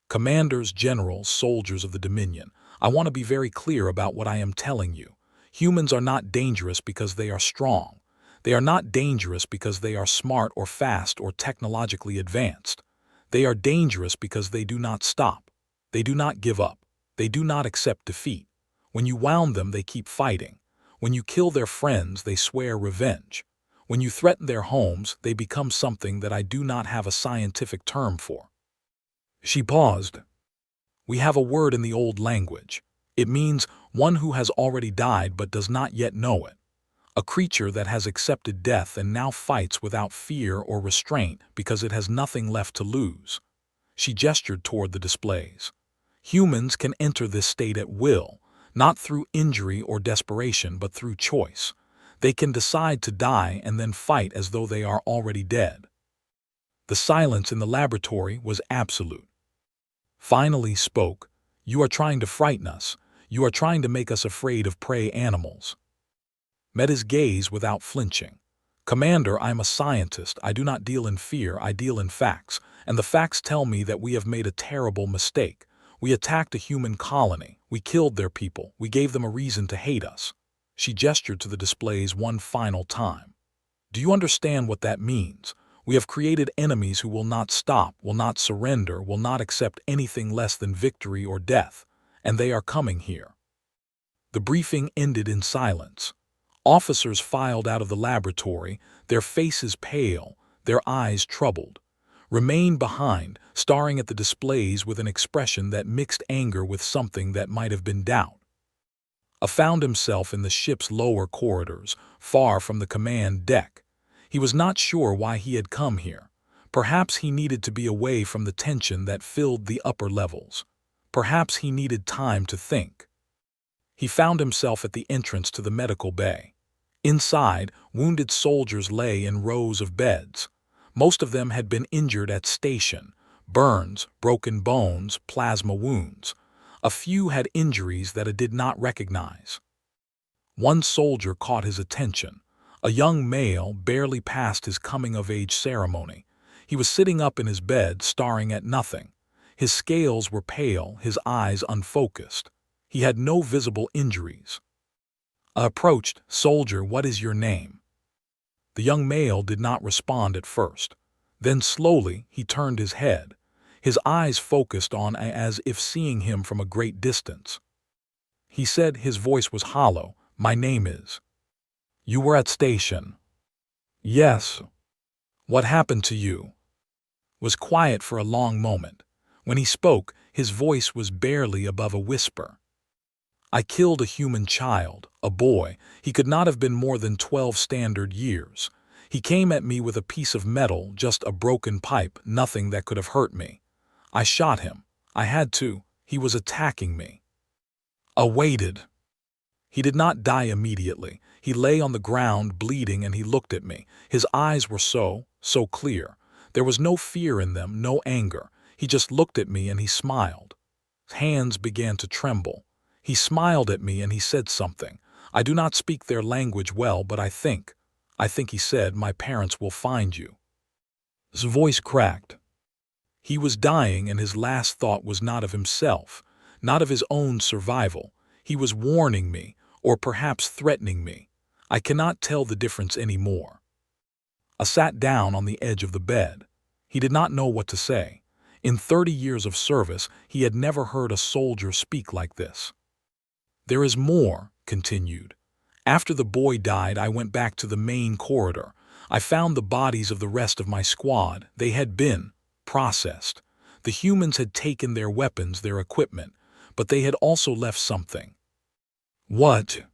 Commanders, generals, soldiers of the Dominion, I want to be very clear about what I am telling you. Humans are not dangerous because they are strong. They are not dangerous because they are smart or fast or technologically advanced. They are dangerous because they do not stop. They do not give up. They do not accept defeat. When you wound them, they keep fighting. When you kill their friends, they swear revenge. When you threaten their homes, they become something that I do not have a scientific term for. She paused. We have a word in the old language. It means one who has already died but does not yet know it. A creature that has accepted death and now fights without fear or restraint because it has nothing left to lose. She gestured toward the displays. Humans can enter this state at will, not through injury or desperation, but through choice. They can decide to die and then fight as though they are already dead. The silence in the laboratory was absolute. Finally spoke, "You are trying to frighten us. You are trying to make us afraid of prey animals." Met his gaze without flinching. "Commander, I am a scientist. I do not deal in fear, I deal in facts. And the facts tell me that we have made a terrible mistake. We attacked a human colony. We killed their people. We gave them a reason to hate us." She gestured to the displays one final time. "Do you understand what that means? We have created enemies who will not stop, will not surrender, will not accept anything less than victory or death. And they are coming here." The briefing ended in silence. Officers filed out of the laboratory, their faces pale, their eyes troubled. Remained behind, staring at the displays with an expression that mixed anger with something that might have been doubt. Found himself in the ship's lower corridors, far from the command deck. He was not sure why he had come here. Perhaps he needed to be away from the tension that filled the upper levels. Perhaps he needed time to think. He found himself at the entrance to the medical bay. Inside, wounded soldiers lay in rows of beds. Most of them had been injured at station: burns, broken bones, plasma wounds. A few had injuries that it did not recognize. One soldier caught his attention, a young male barely past his coming-of-age ceremony. He was sitting up in his bed, staring at nothing. His scales were pale, his eyes unfocused. He had no visible injuries. Approached. "Soldier, what is your name?" The young male did not respond at first. Then slowly he turned his head. His eyes focused on as if seeing him from a great distance. He said, his voice was hollow, "My name is." "You were at station?" "Yes." "What happened to you?" Was quiet for a long moment. When he spoke, his voice was barely above a whisper. "I killed a human child, a boy. He could not have been more than 12 standard years. He came at me with a piece of metal, just a broken pipe, nothing that could have hurt me. I shot him. I had to. He was attacking me." Waited. "He did not die immediately. He lay on the ground, bleeding, and he looked at me. His eyes were so clear. There was no fear in them, no anger. He just looked at me and he smiled. His hands began to tremble. He smiled at me and he said something. I do not speak their language well, but I think he said, 'My parents will find you.'" His voice cracked. He was dying, and his last thought was not of himself, not of his own survival. He was warning me, or perhaps threatening me. I cannot tell the difference anymore. I sat down on the edge of the bed. He did not know what to say. In 30 years of service, he had never heard a soldier speak like this. "There is more," continued. "After the boy died, I went back to the main corridor. I found the bodies of the rest of my squad. They had been processed. The humans had taken their weapons, their equipment, but they had also left something." "What?"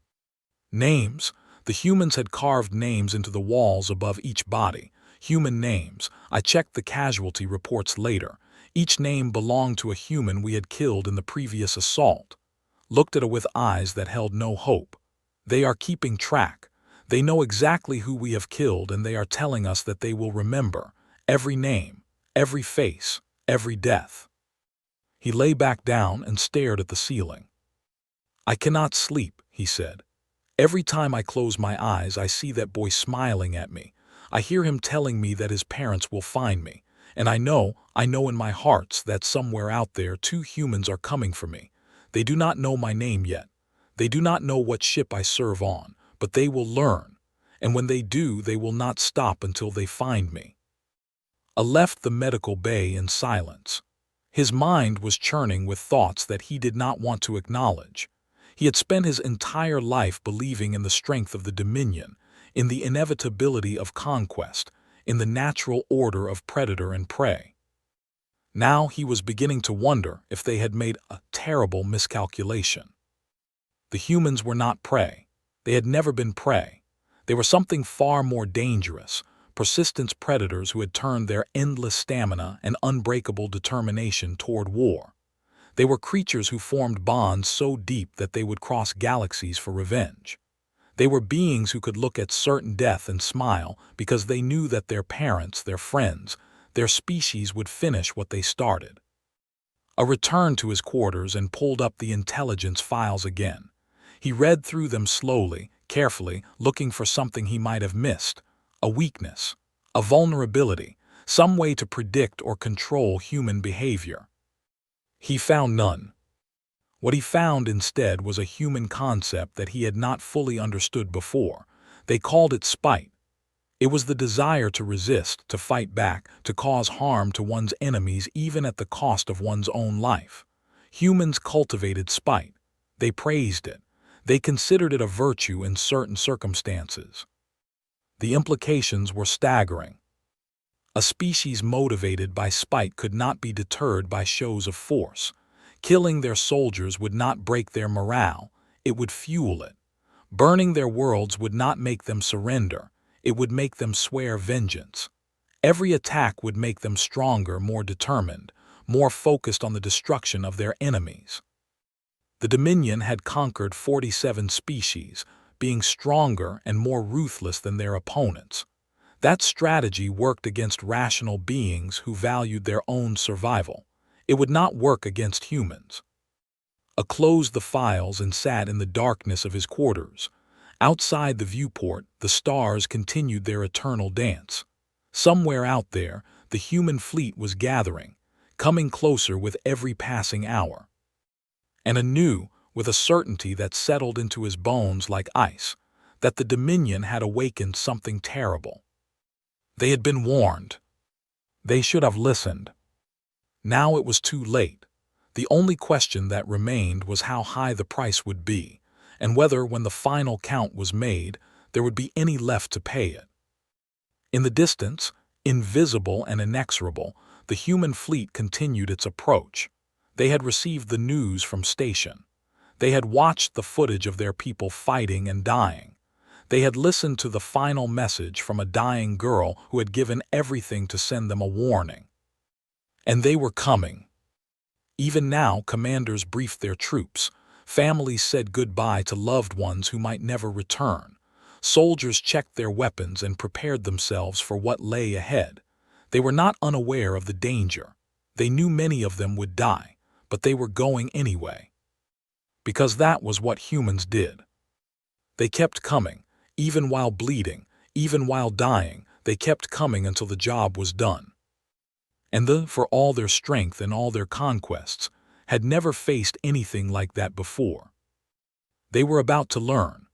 "Names. The humans had carved names into the walls above each body. Human names. I checked the casualty reports later. Each name belonged to a human we had killed in the previous assault. Looked at it with eyes that held no hope. They are keeping track. They know exactly who we have killed, and they are telling us that they will remember every name, every face, every death." He lay back down and stared at the ceiling. "I cannot sleep," he said. "Every time I close my eyes, I see that boy smiling at me. I hear him telling me that his parents will find me. And I know in my heart that somewhere out there 2 humans are coming for me. They do not know my name yet. They do not know what ship I serve on, but they will learn. And when they do, they will not stop until they find me." I left the medical bay in silence. His mind was churning with thoughts that he did not want to acknowledge. He had spent his entire life believing in the strength of the Dominion, in the inevitability of conquest, in the natural order of predator and prey. Now he was beginning to wonder if they had made a terrible miscalculation. The humans were not prey. They had never been prey. They were something far more dangerous, persistent predators who had turned their endless stamina and unbreakable determination toward war. They were creatures who formed bonds so deep that they would cross galaxies for revenge. They were beings who could look at certain death and smile because they knew that their parents, their friends, their species would finish what they started. I returned to his quarters and pulled up the intelligence files again. He read through them slowly, carefully, looking for something he might have missed, a weakness, a vulnerability, some way to predict or control human behavior. He found none. What he found instead was a human concept that he had not fully understood before. They called it spite. It was the desire to resist, to fight back, to cause harm to one's enemies even at the cost of one's own life. Humans cultivated spite. They praised it. They considered it a virtue in certain circumstances. The implications were staggering. A species motivated by spite could not be deterred by shows of force. Killing their soldiers would not break their morale, it would fuel it. Burning their worlds would not make them surrender, it would make them swear vengeance. Every attack would make them stronger, more determined, more focused on the destruction of their enemies. The Dominion had conquered 47 species, being stronger and more ruthless than their opponents. That strategy worked against rational beings who valued their own survival. It would not work against humans. A closed the files and sat in the darkness of his quarters. Outside the viewport, the stars continued their eternal dance. Somewhere out there, the human fleet was gathering, coming closer with every passing hour. And anew, with a certainty that settled into his bones like ice, that the Dominion had awakened something terrible. They had been warned. They should have listened. Now it was too late. The only question that remained was how high the price would be, and whether, when the final count was made, there would be any left to pay it. In the distance, invisible and inexorable, the human fleet continued its approach. They had received the news from station. They had watched the footage of their people fighting and dying. They had listened to the final message from a dying girl who had given everything to send them a warning. And they were coming. Even now, commanders briefed their troops. Families said goodbye to loved ones who might never return. Soldiers checked their weapons and prepared themselves for what lay ahead. They were not unaware of the danger. They knew many of them would die, but they were going anyway. Because that was what humans did. They kept coming, even while bleeding, even while dying. They kept coming until the job was done. And for all their strength and all their conquests, had never faced anything like that before. They were about to learn.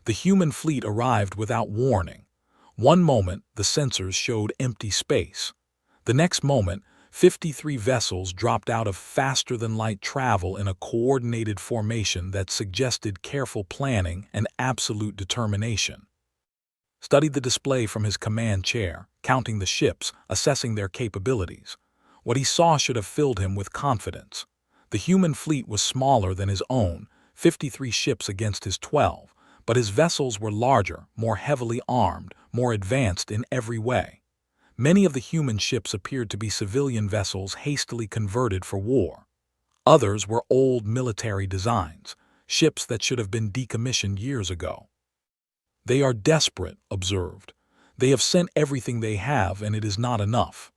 The human fleet arrived without warning. One moment, the sensors showed empty space. The next moment, 53 vessels dropped out of faster-than-light travel in a coordinated formation that suggested careful planning and absolute determination. Studied the display from his command chair, counting the ships, assessing their capabilities. What he saw should have filled him with confidence. The human fleet was smaller than his own, 53 ships against his 12, but his vessels were larger, more heavily armed, more advanced in every way. Many of the human ships appeared to be civilian vessels hastily converted for war. Others were old military designs, ships that should have been decommissioned years ago. They are desperate, observed. They have sent everything they have, and it is not enough.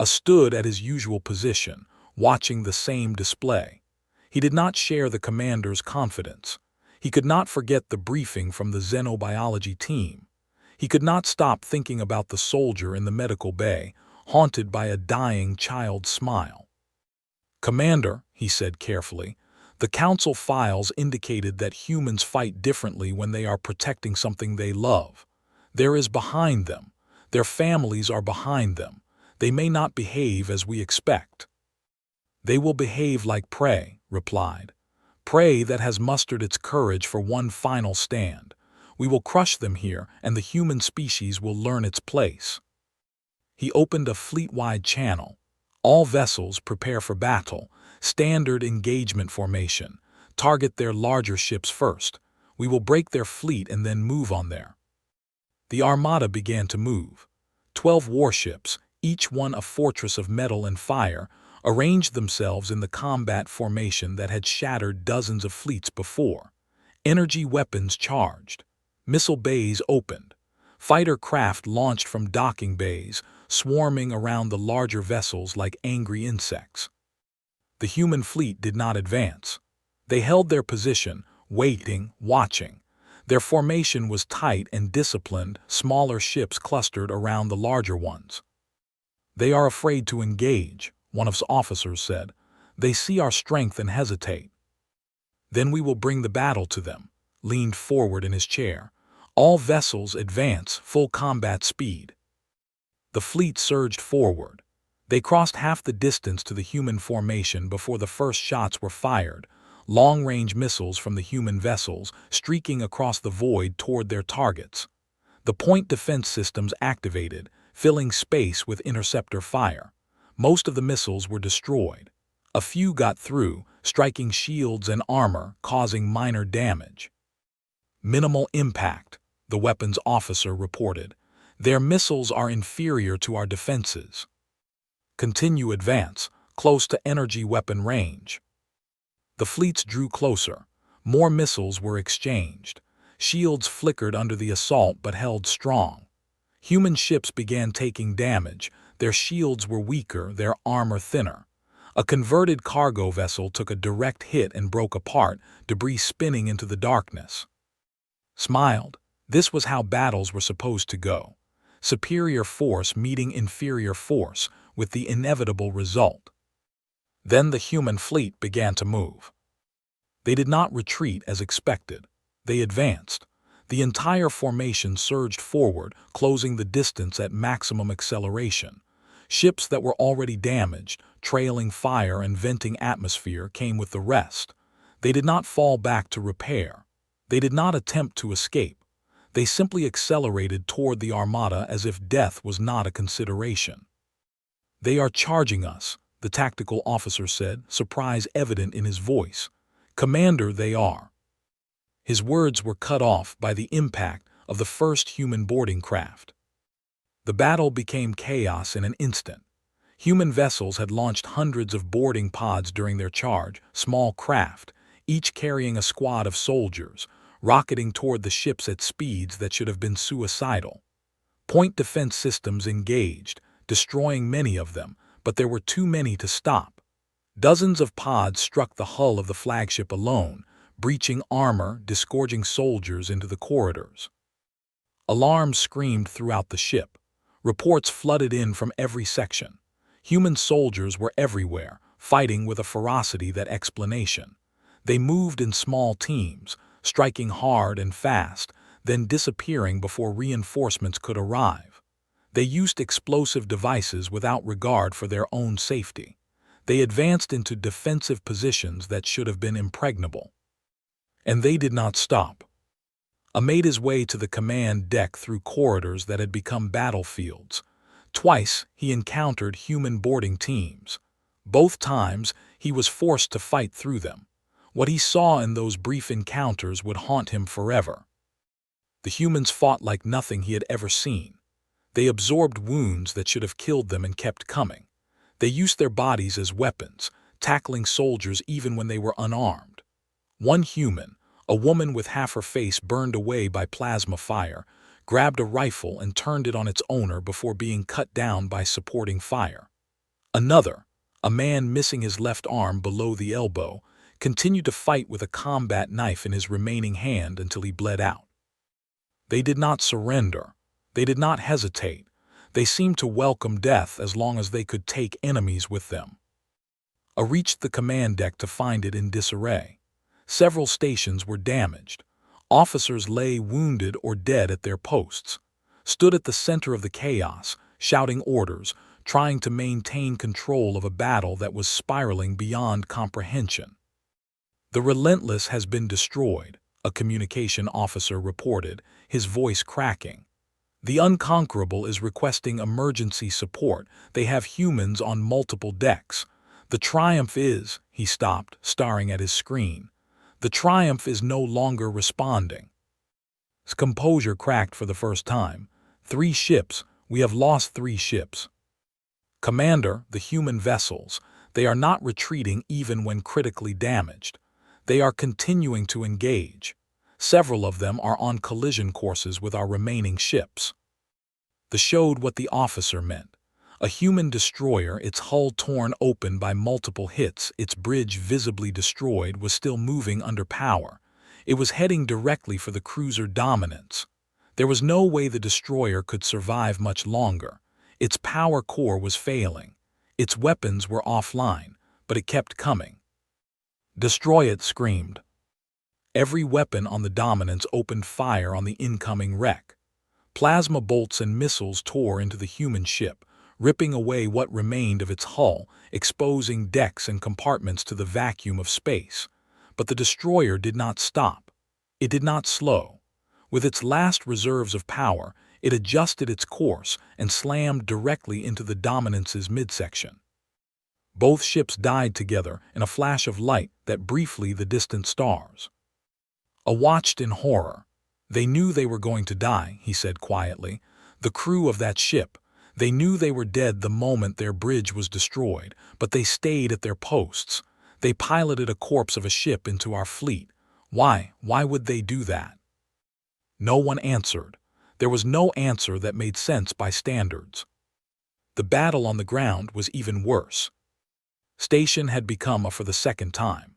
Stood at his usual position, watching the same display. He did not share the commander's confidence. He could not forget the briefing from the xenobiology team. He could not stop thinking about the soldier in the medical bay, haunted by a dying child's smile. "Commander," he said carefully, "the council files indicated that humans fight differently when they are protecting something they love. There is behind them. Their families are behind them. They may not behave as we expect." "They will behave like prey," replied. "Prey that has mustered its courage for one final stand. We will crush them here, and the human species will learn its place." He opened a fleet-wide channel. "All vessels prepare for battle. Standard engagement formation. Target their larger ships first. We will break their fleet and then move on there." The armada began to move. 12 warships, each one a fortress of metal and fire, arranged themselves in the combat formation that had shattered dozens of fleets before. Energy weapons charged. Missile bays opened. Fighter craft launched from docking bays, swarming around the larger vessels like angry insects. The human fleet did not advance. They held their position, waiting, watching. Their formation was tight and disciplined, smaller ships clustered around the larger ones. "They are afraid to engage," one of his officers said. "They see our strength and hesitate." "Then we will bring the battle to them," leaned forward in his chair. "All vessels advance, full combat speed." The fleet surged forward. They crossed half the distance to the human formation before the first shots were fired. long-range missiles from the human vessels streaking across the void toward their targets. The point defense systems activated, filling space with interceptor fire. Most of the missiles were destroyed. A few got through, striking shields and armor, causing minor damage. Minimal impact, the weapons officer reported. Their missiles are inferior to our defenses. Continue advance, close to energy weapon range. The fleets drew closer. More missiles were exchanged. Shields flickered under the assault but held strong. Human ships began taking damage. Their shields were weaker, their armor thinner. A converted cargo vessel took a direct hit and broke apart, debris spinning into the darkness. Smiled. This was how battles were supposed to go. Superior force meeting inferior force, with the inevitable result. Then the human fleet began to move. They did not retreat as expected. They advanced. The entire formation surged forward, closing the distance at maximum acceleration. Ships that were already damaged, trailing fire and venting atmosphere, came with the rest. They did not fall back to repair. They did not attempt to escape. They simply accelerated toward the armada as if death was not a consideration. "They are charging us," the tactical officer said, surprise evident in his voice. "Commander, they are." His words were cut off by the impact of the first human boarding craft. The battle became chaos in an instant. Human vessels had launched hundreds of boarding pods during their charge, small craft, each carrying a squad of soldiers, rocketing toward the ships at speeds that should have been suicidal. Point defense systems engaged, destroying many of them, but there were too many to stop. Dozens of pods struck the hull of the flagship alone, breaching armor, disgorging soldiers into the corridors. Alarms screamed throughout the ship. Reports flooded in from every section. Human soldiers were everywhere, fighting with a ferocity that explanation. They moved in small teams, striking hard and fast, then disappearing before reinforcements could arrive. They used explosive devices without regard for their own safety. They advanced into defensive positions that should have been impregnable. And they did not stop. Made his way to the command deck through corridors that had become battlefields. Twice he encountered human boarding teams. Both times he was forced to fight through them. What he saw in those brief encounters would haunt him forever. The humans fought like nothing he had ever seen. They absorbed wounds that should have killed them and kept coming. They used their bodies as weapons, tackling soldiers even when they were unarmed. One human, a woman with half her face burned away by plasma fire, grabbed a rifle and turned it on its owner before being cut down by supporting fire. Another, a man missing his left arm below the elbow, continued to fight with a combat knife in his remaining hand until he bled out. They did not surrender. They did not hesitate. They seemed to welcome death as long as they could take enemies with them. I reached the command deck to find it in disarray. Several stations were damaged. Officers lay wounded or dead at their posts, stood at the center of the chaos, shouting orders, trying to maintain control of a battle that was spiraling beyond comprehension. "The Relentless has been destroyed," a communication officer reported, his voice cracking. "The Unconquerable is requesting emergency support. They have humans on multiple decks. The Triumph is—" He stopped, staring at his screen. "The Triumph is no longer responding." His composure cracked for the first time. "3 ships. We have lost 3 ships." "Commander, the human vessels. They are not retreating even when critically damaged. They are continuing to engage. Several of them are on collision courses with our remaining ships." This showed what the officer meant. A human destroyer, its hull torn open by multiple hits, its bridge visibly destroyed, was still moving under power. It was heading directly for the cruiser Dominance. There was no way the destroyer could survive much longer. Its power core was failing. Its weapons were offline, but it kept coming. "Destroy it," screamed. Every weapon on the Dominance opened fire on the incoming wreck. Plasma bolts and missiles tore into the human ship, ripping away what remained of its hull, exposing decks and compartments to the vacuum of space. But the destroyer did not stop. It did not slow. With its last reserves of power, it adjusted its course and slammed directly into the Dominance's midsection. Both ships died together in a flash of light that briefly the distant stars. I watched in horror. They knew they were going to die, he said quietly. The crew of that ship. They knew they were dead the moment their bridge was destroyed, but they stayed at their posts. They piloted a corpse of a ship into our fleet. Why would they do that? No one answered. There was no answer that made sense by standards. The battle on the ground was even worse. Station had become for the second time.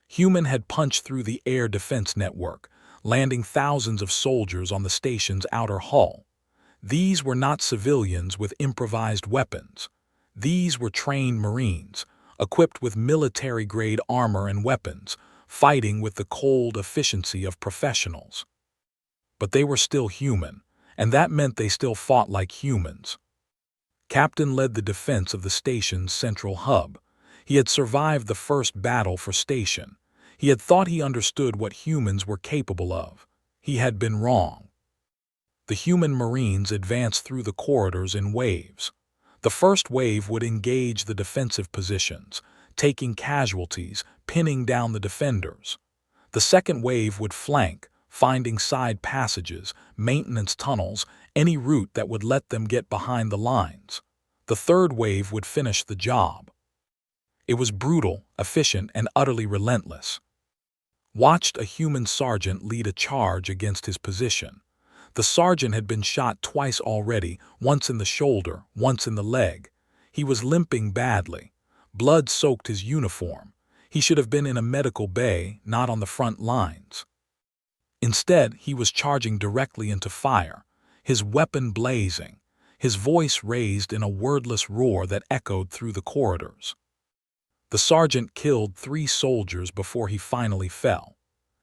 Human had punched through the air defense network, landing thousands of soldiers on the station's outer hull. These were not civilians with improvised weapons. These were trained Marines, equipped with military-grade armor and weapons, fighting with the cold efficiency of professionals. But they were still human, and that meant they still fought like humans. Captain led the defense of the station's central hub. He had survived the first battle for Station. He had thought he understood what humans were capable of. He had been wrong. The human Marines advanced through the corridors in waves. The first wave would engage the defensive positions, taking casualties, pinning down the defenders. The second wave would flank, finding side passages, maintenance tunnels, any route that would let them get behind the lines. The third wave would finish the job. It was brutal, efficient, and utterly relentless. Watched a human sergeant lead a charge against his position. The sergeant had been shot twice already, once in the shoulder, once in the leg. He was limping badly. Blood soaked his uniform. He should have been in a medical bay, not on the front lines. Instead, he was charging directly into fire, his weapon blazing, his voice raised in a wordless roar that echoed through the corridors. The sergeant killed 3 soldiers before he finally fell.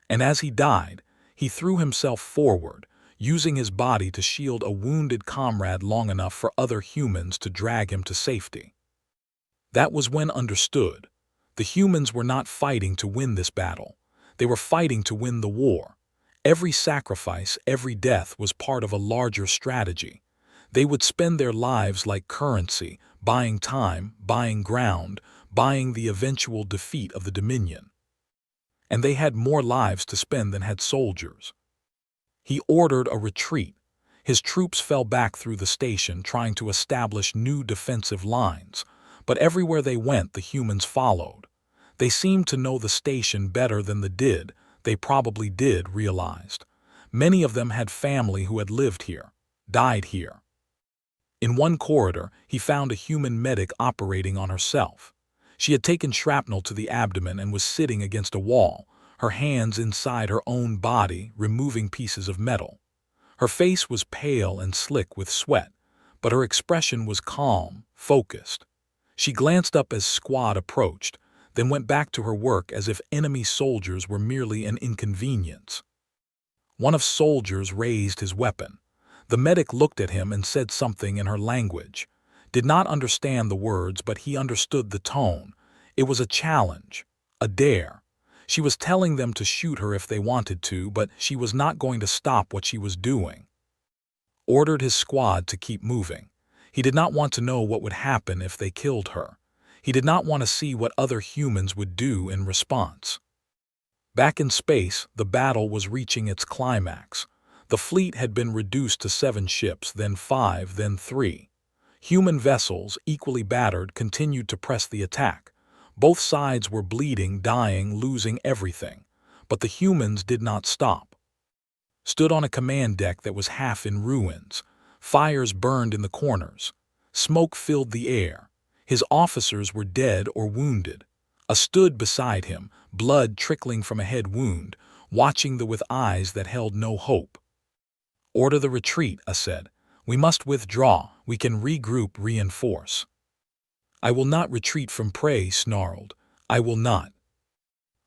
And as he died, he threw himself forward, using his body to shield a wounded comrade long enough for other humans to drag him to safety. That was when understood. The humans were not fighting to win this battle. They were fighting to win the war. Every sacrifice, every death was part of a larger strategy. They would spend their lives like currency, buying time, buying ground, buying the eventual defeat of the Dominion. And they had more lives to spend than had soldiers. He ordered a retreat. His troops fell back through the station, trying to establish new defensive lines. But everywhere they went, the humans followed. They seemed to know the station better than they probably did, realized. Many of them had family who had lived here, died here. In one corridor, he found a human medic operating on herself. She had taken shrapnel to the abdomen and was sitting against a wall, her hands inside her own body, removing pieces of metal. Her face was pale and slick with sweat, but her expression was calm, focused. She glanced up as squad approached, then went back to her work as if enemy soldiers were merely an inconvenience. One of soldiers raised his weapon. The medic looked at him and said something in her language. Did not understand the words, but he understood the tone. It was a challenge, a dare. She was telling them to shoot her if they wanted to, but she was not going to stop what she was doing. Ordered his squad to keep moving. He did not want to know what would happen if they killed her. He did not want to see what other humans would do in response. Back in space, the battle was reaching its climax. The fleet had been reduced to 7 ships, then 5, then 3. Human vessels, equally battered, continued to press the attack. Both sides were bleeding, dying, losing everything. But the humans did not stop. Stood on a command deck that was half in ruins. Fires burned in the corners. Smoke filled the air. His officers were dead or wounded. I stood beside him, blood trickling from a head wound, watching with eyes that held no hope. Order the retreat, I said. We must withdraw. We can regroup, reinforce. I will not retreat from prey, snarled. I will not.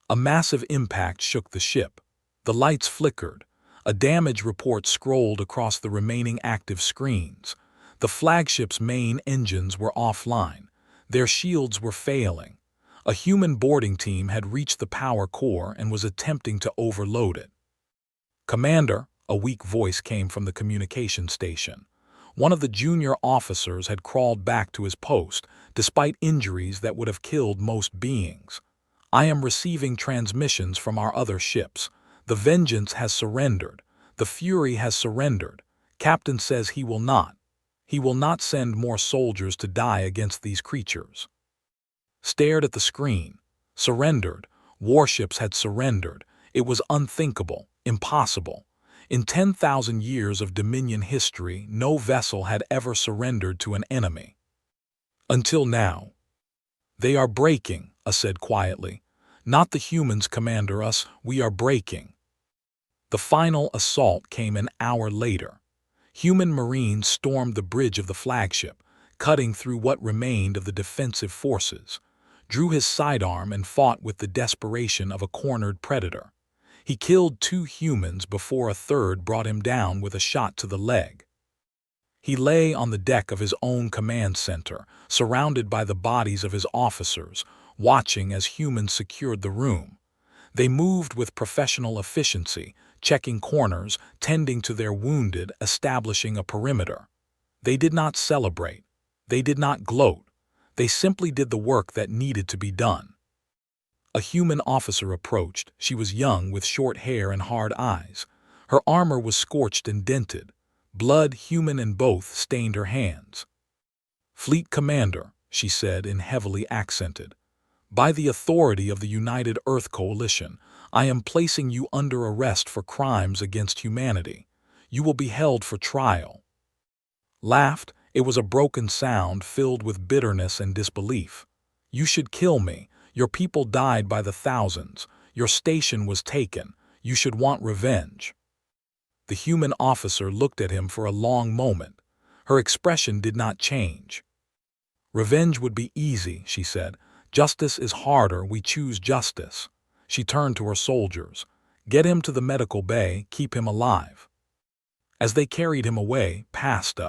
A massive impact shook the ship. The lights flickered. A damage report scrolled across the remaining active screens. The flagship's main engines were offline. Their shields were failing. A human boarding team had reached the power core and was attempting to overload it. "Commander," a weak voice came from the communication station. One of the junior officers had crawled back to his post, despite injuries that would have killed most beings. "I am receiving transmissions from our other ships. The Vengeance has surrendered. The Fury has surrendered. Captain says he will not. He will not send more soldiers to die against these creatures." Stared at the screen. Surrendered. Warships had surrendered. It was unthinkable, impossible. In 10,000 years of Dominion history, no vessel had ever surrendered to an enemy. Until now. "They are breaking," said quietly. "Not the humans, Commander, us, we are breaking." The final assault came an hour later. Human Marines stormed the bridge of the flagship, cutting through what remained of the defensive forces. Drew his sidearm and fought with the desperation of a cornered predator. He killed 2 humans before a third brought him down with a shot to the leg. He lay on the deck of his own command center, surrounded by the bodies of his officers, watching as humans secured the room. They moved with professional efficiency, checking corners, tending to their wounded, establishing a perimeter. They did not celebrate. They did not gloat. They simply did the work that needed to be done. A human officer approached. She was young, with short hair and hard eyes. Her armor was scorched and dented. Blood, human and both, stained her hands. "Fleet Commander," she said in heavily accented, "by the authority of the United Earth Coalition, I am placing you under arrest for crimes against humanity. You will be held for trial." Laughed. It was a broken sound filled with bitterness and disbelief. "You should kill me. Your people died by the thousands. Your station was taken. You should want revenge." The human officer looked at him for a long moment. Her expression did not change. "Revenge would be easy," she said. "Justice is harder. We choose justice." She turned to her soldiers. "Get him to the medical bay. Keep him alive." As they carried him away, past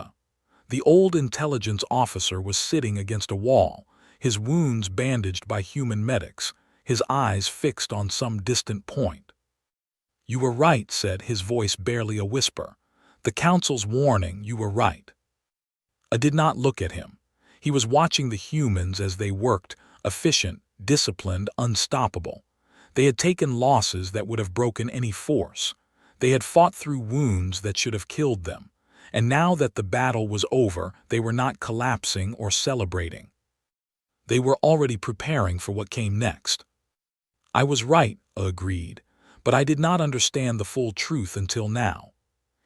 the old intelligence officer was sitting against a wall, his wounds bandaged by human medics, his eyes fixed on some distant point. "You were right," said his voice barely a whisper. "The Council's warning, you were right." I did not look at him. He was watching the humans as they worked, efficient, disciplined, unstoppable. They had taken losses that would have broken any force. They had fought through wounds that should have killed them. And now that the battle was over, they were not collapsing or celebrating. They were already preparing for what came next. "I was right," agreed, "but I did not understand the full truth until now."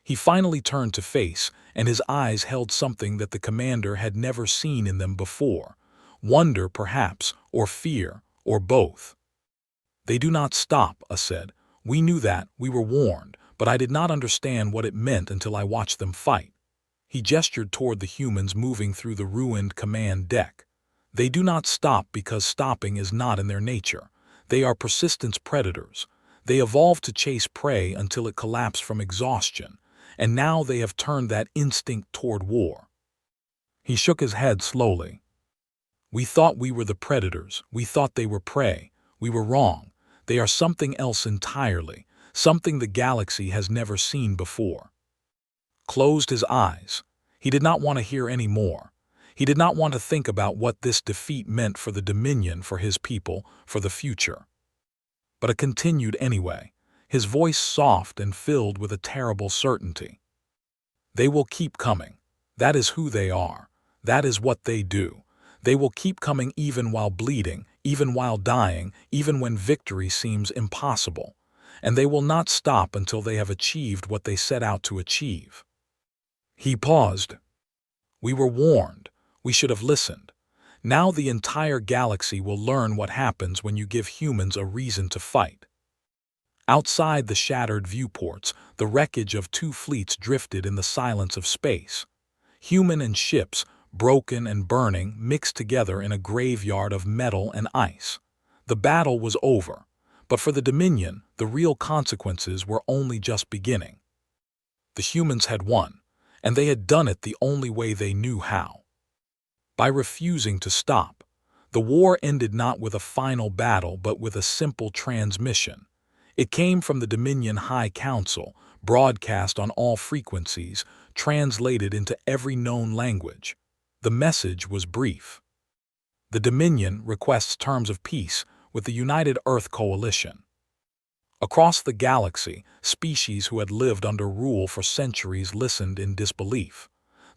He finally turned to face, and his eyes held something that the commander had never seen in them before. Wonder, perhaps, or fear, or both. "They do not stop," said. "We knew that, we were warned, but I did not understand what it meant until I watched them fight." He gestured toward the humans moving through the ruined command deck. "They do not stop because stopping is not in their nature. They are persistence predators. They evolved to chase prey until it collapsed from exhaustion, and now they have turned that instinct toward war." He shook his head slowly. "We thought we were the predators. We thought they were prey. We were wrong. They are something else entirely, something the galaxy has never seen before." Closed his eyes. He did not want to hear any more. He did not want to think about what this defeat meant for the Dominion, for his people, for the future. But it continued anyway, his voice soft and filled with a terrible certainty. "They will keep coming. That is who they are. That is what they do. They will keep coming even while bleeding, even while dying, even when victory seems impossible. And they will not stop until they have achieved what they set out to achieve." He paused. "We were warned. We should have listened. Now the entire galaxy will learn what happens when you give humans a reason to fight." Outside the shattered viewports, the wreckage of 2 fleets drifted in the silence of space. Human and ships, broken and burning, mixed together in a graveyard of metal and ice. The battle was over, but for the Dominion, the real consequences were only just beginning. The humans had won, and they had done it the only way they knew how. By refusing to stop. The war ended not with a final battle but with a simple transmission. It came from the Dominion High Council, broadcast on all frequencies, translated into every known language. The message was brief. The Dominion requests terms of peace with the United Earth Coalition. Across the galaxy, species who had lived under rule for centuries listened in disbelief.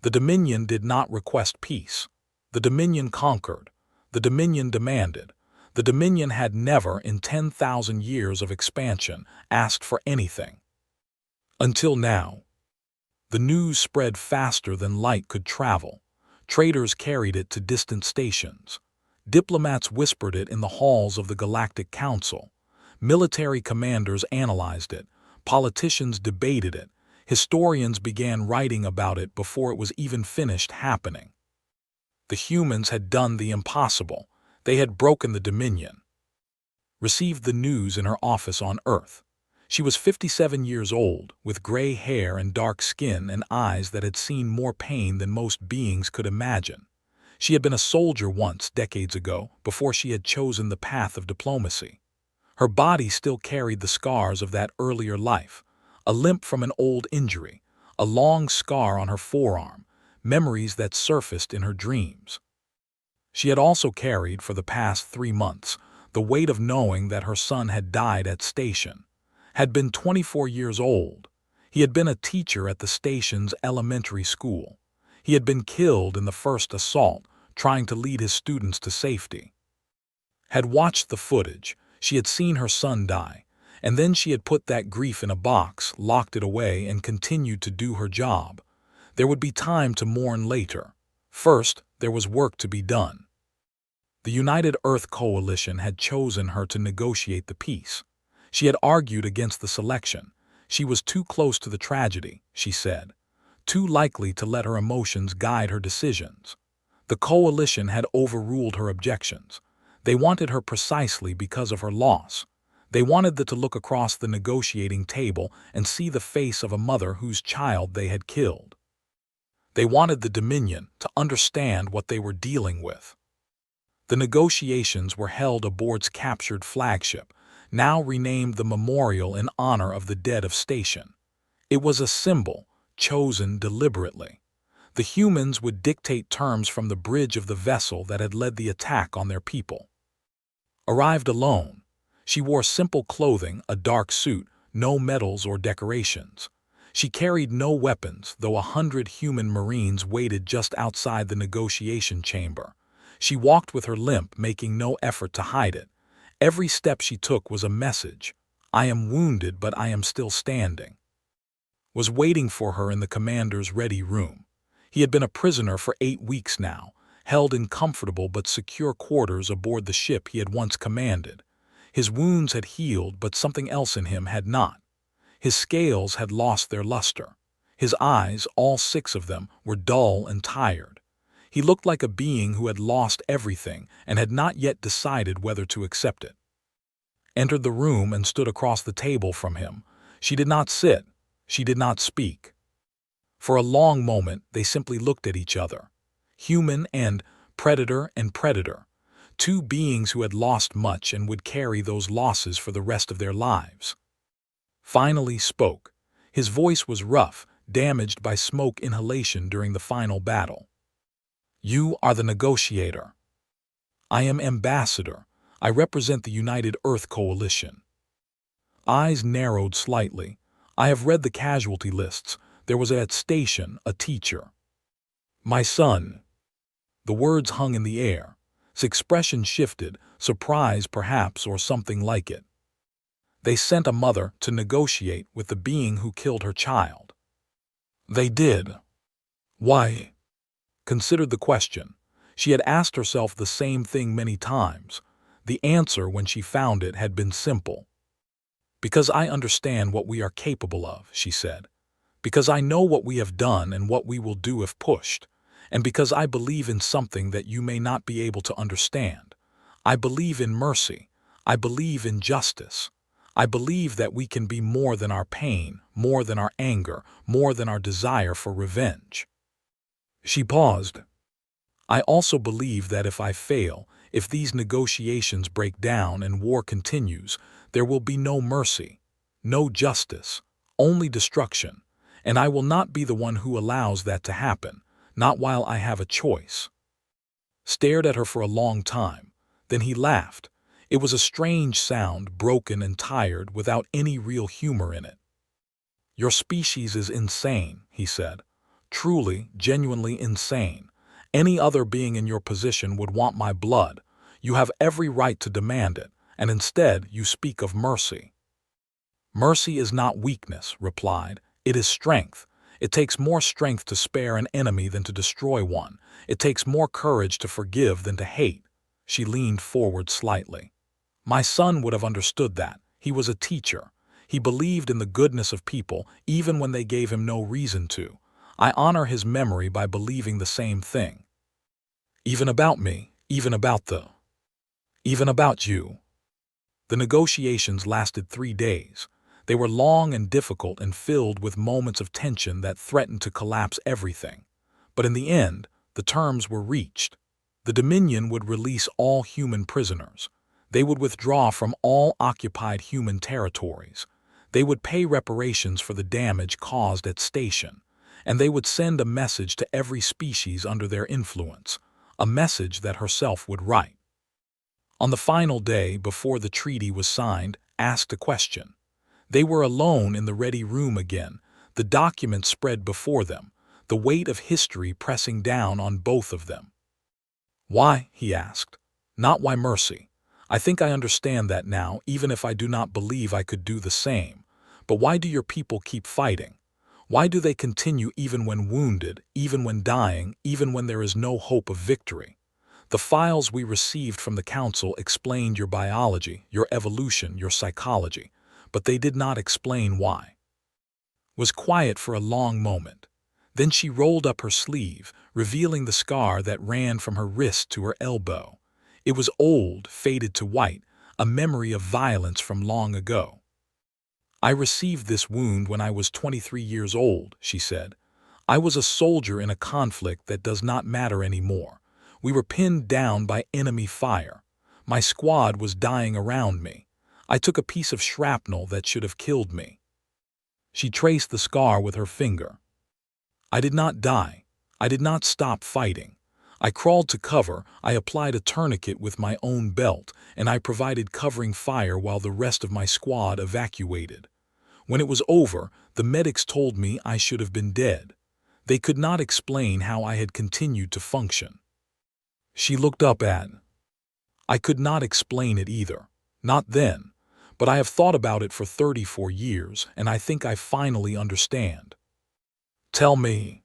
The Dominion did not request peace. The Dominion conquered. The Dominion demanded. The Dominion had never, in 10,000 years of expansion, asked for anything. Until now. The news spread faster than light could travel. Traders carried it to distant stations. Diplomats whispered it in the halls of the Galactic Council. Military commanders analyzed it. Politicians debated it. Historians began writing about it before it was even finished happening. The humans had done the impossible. They had broken the Dominion. Received the news in her office on Earth. She was 57 years old, with gray hair and dark skin and eyes that had seen more pain than most beings could imagine. She had been a soldier once, decades ago, before she had chosen the path of diplomacy. Her body still carried the scars of that earlier life, a limp from an old injury, a long scar on her forearm, memories that surfaced in her dreams. She had also carried, for the past 3 months, the weight of knowing that her son had died at station, had been 24 years old. He had been a teacher at the station's elementary school. He had been killed in the first assault, trying to lead his students to safety. Had watched the footage. She had seen her son die, and then she had put that grief in a box, locked it away, and continued to do her job. There would be time to mourn later. First, there was work to be done. The United Earth Coalition had chosen her to negotiate the peace. She had argued against the selection. She was too close to the tragedy, she said, too likely to let her emotions guide her decisions. The coalition had overruled her objections. They wanted her precisely because of her loss. They wanted to look across the negotiating table and see the face of a mother whose child they had killed. They wanted the Dominion to understand what they were dealing with. The negotiations were held aboard its captured flagship, now renamed the Memorial in honor of the dead of station. It was a symbol, chosen deliberately. The humans would dictate terms from the bridge of the vessel that had led the attack on their people. Arrived alone. She wore simple clothing, a dark suit, no medals or decorations. She carried no weapons, though 100 human Marines waited just outside the negotiation chamber. She walked with her limp, making no effort to hide it. Every step she took was a message. I am wounded, but I am still standing. Was waiting for her in the commander's ready room. He had been a prisoner for 8 weeks now, held in comfortable but secure quarters aboard the ship he had once commanded. His wounds had healed, but something else in him had not. His scales had lost their luster. His eyes, all 6 of them, were dull and tired. He looked like a being who had lost everything and had not yet decided whether to accept it. Entered the room and stood across the table from him. She did not sit. She did not speak. For a long moment, they simply looked at each other. Human and predator, 2 beings who had lost much and would carry those losses for the rest of their lives. Finally spoke. His voice was rough, damaged by smoke inhalation during the final battle. You are the negotiator. I am ambassador. I represent the United Earth Coalition. Eyes narrowed slightly. I have read the casualty lists. There was at station a teacher. My son. The words hung in the air. His expression shifted, surprise perhaps, or something like it. They sent a mother to negotiate with the being who killed her child. They did. Why? Considered the question. She had asked herself the same thing many times. The answer, when she found it, had been simple. Because I understand what we are capable of, she said. Because I know what we have done and what we will do if pushed. And because I believe in something that you may not be able to understand. I believe in mercy. I believe in justice. I believe that we can be more than our pain, more than our anger, more than our desire for revenge. She paused. I also believe that if I fail, If these negotiations break down and war continues, there will be no mercy, no justice, only destruction, and I will not be the one who allows that to happen, not while I have a choice." Stared at her for a long time. Then he laughed. It was a strange sound, broken and tired, without any real humor in it. "Your species is insane," he said. "Truly, genuinely insane. Any other being in your position would want my blood. You have every right to demand it, and instead you speak of mercy." "Mercy is not weakness," replied. "It is strength. It takes more strength to spare an enemy than to destroy one. It takes more courage to forgive than to hate." She leaned forward slightly. "My son would have understood that. He was a teacher. He believed in the goodness of people, even when they gave him no reason to. I honor his memory by believing the same thing. Even about me, even about you." The negotiations lasted 3 days. They were long and difficult and filled with moments of tension that threatened to collapse everything. But in the end, the terms were reached. The Dominion would release all human prisoners. They would withdraw from all occupied human territories. They would pay reparations for the damage caused at Station. And they would send a message to every species under their influence, a message that herself would write. On the final day, before the treaty was signed, asked a question. They were alone in the ready room again, the document spread before them, the weight of history pressing down on both of them. "Why?" he asked. "Not why mercy. I think I understand that now, even if I do not believe I could do the same. But why do your people keep fighting? Why do they continue even when wounded, even when dying, even when there is no hope of victory? The files we received from the Council explained your biology, your evolution, your psychology, but they did not explain why." Was quiet for a long moment. Then she rolled up her sleeve, revealing the scar that ran from her wrist to her elbow. It was old, faded to white, a memory of violence from long ago. "I received this wound when I was 23 years old," she said. "I was a soldier in a conflict that does not matter anymore. We were pinned down by enemy fire. My squad was dying around me. I took a piece of shrapnel that should have killed me." She traced the scar with her finger. "I did not die. I did not stop fighting. I crawled to cover, I applied a tourniquet with my own belt, and I provided covering fire while the rest of my squad evacuated. When it was over, the medics told me I should have been dead. They could not explain how I had continued to function." She looked up at. "I could not explain it either. Not then. But I have thought about it for 34 years, and I think I finally understand." "Tell me."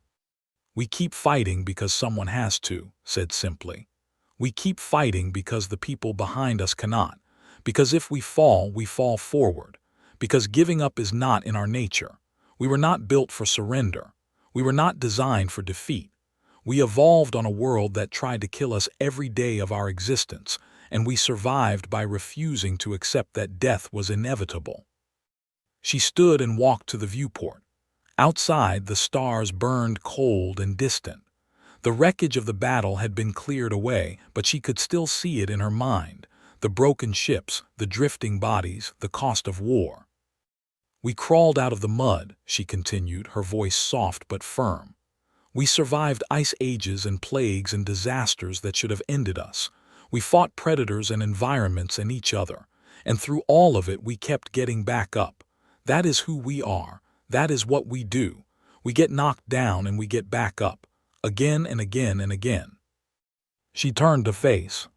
"We keep fighting because someone has to," said simply. "We keep fighting because the people behind us cannot. Because if we fall forward. Because giving up is not in our nature. We were not built for surrender. We were not designed for defeat. We evolved on a world that tried to kill us every day of our existence, and we survived by refusing to accept that death was inevitable." She stood and walked to the viewport. Outside, the stars burned cold and distant. The wreckage of the battle had been cleared away, but she could still see it in her mind. The broken ships, the drifting bodies, the cost of war. "We crawled out of the mud," she continued, her voice soft but firm. "We survived ice ages and plagues and disasters that should have ended us. We fought predators and environments and each other. And through all of it we kept getting back up. That is who we are. That is what we do. We get knocked down and we get back up. Again and again and again." She turned to face.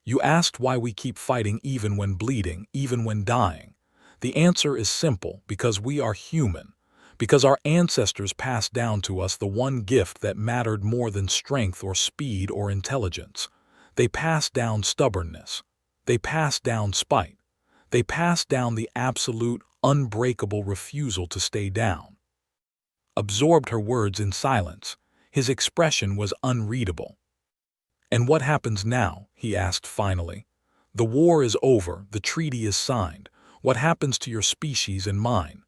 "You asked why we keep fighting even when bleeding, even when dying. The answer is simple: because we are human. Because our ancestors passed down to us the one gift that mattered more than strength or speed or intelligence. They passed down stubbornness. They passed down spite. They passed down the absolute, unbreakable refusal to stay down." Absorbed her words in silence. His expression was unreadable. "And what happens now?" he asked finally. "The war is over, the treaty is signed. What happens to your species and mine?"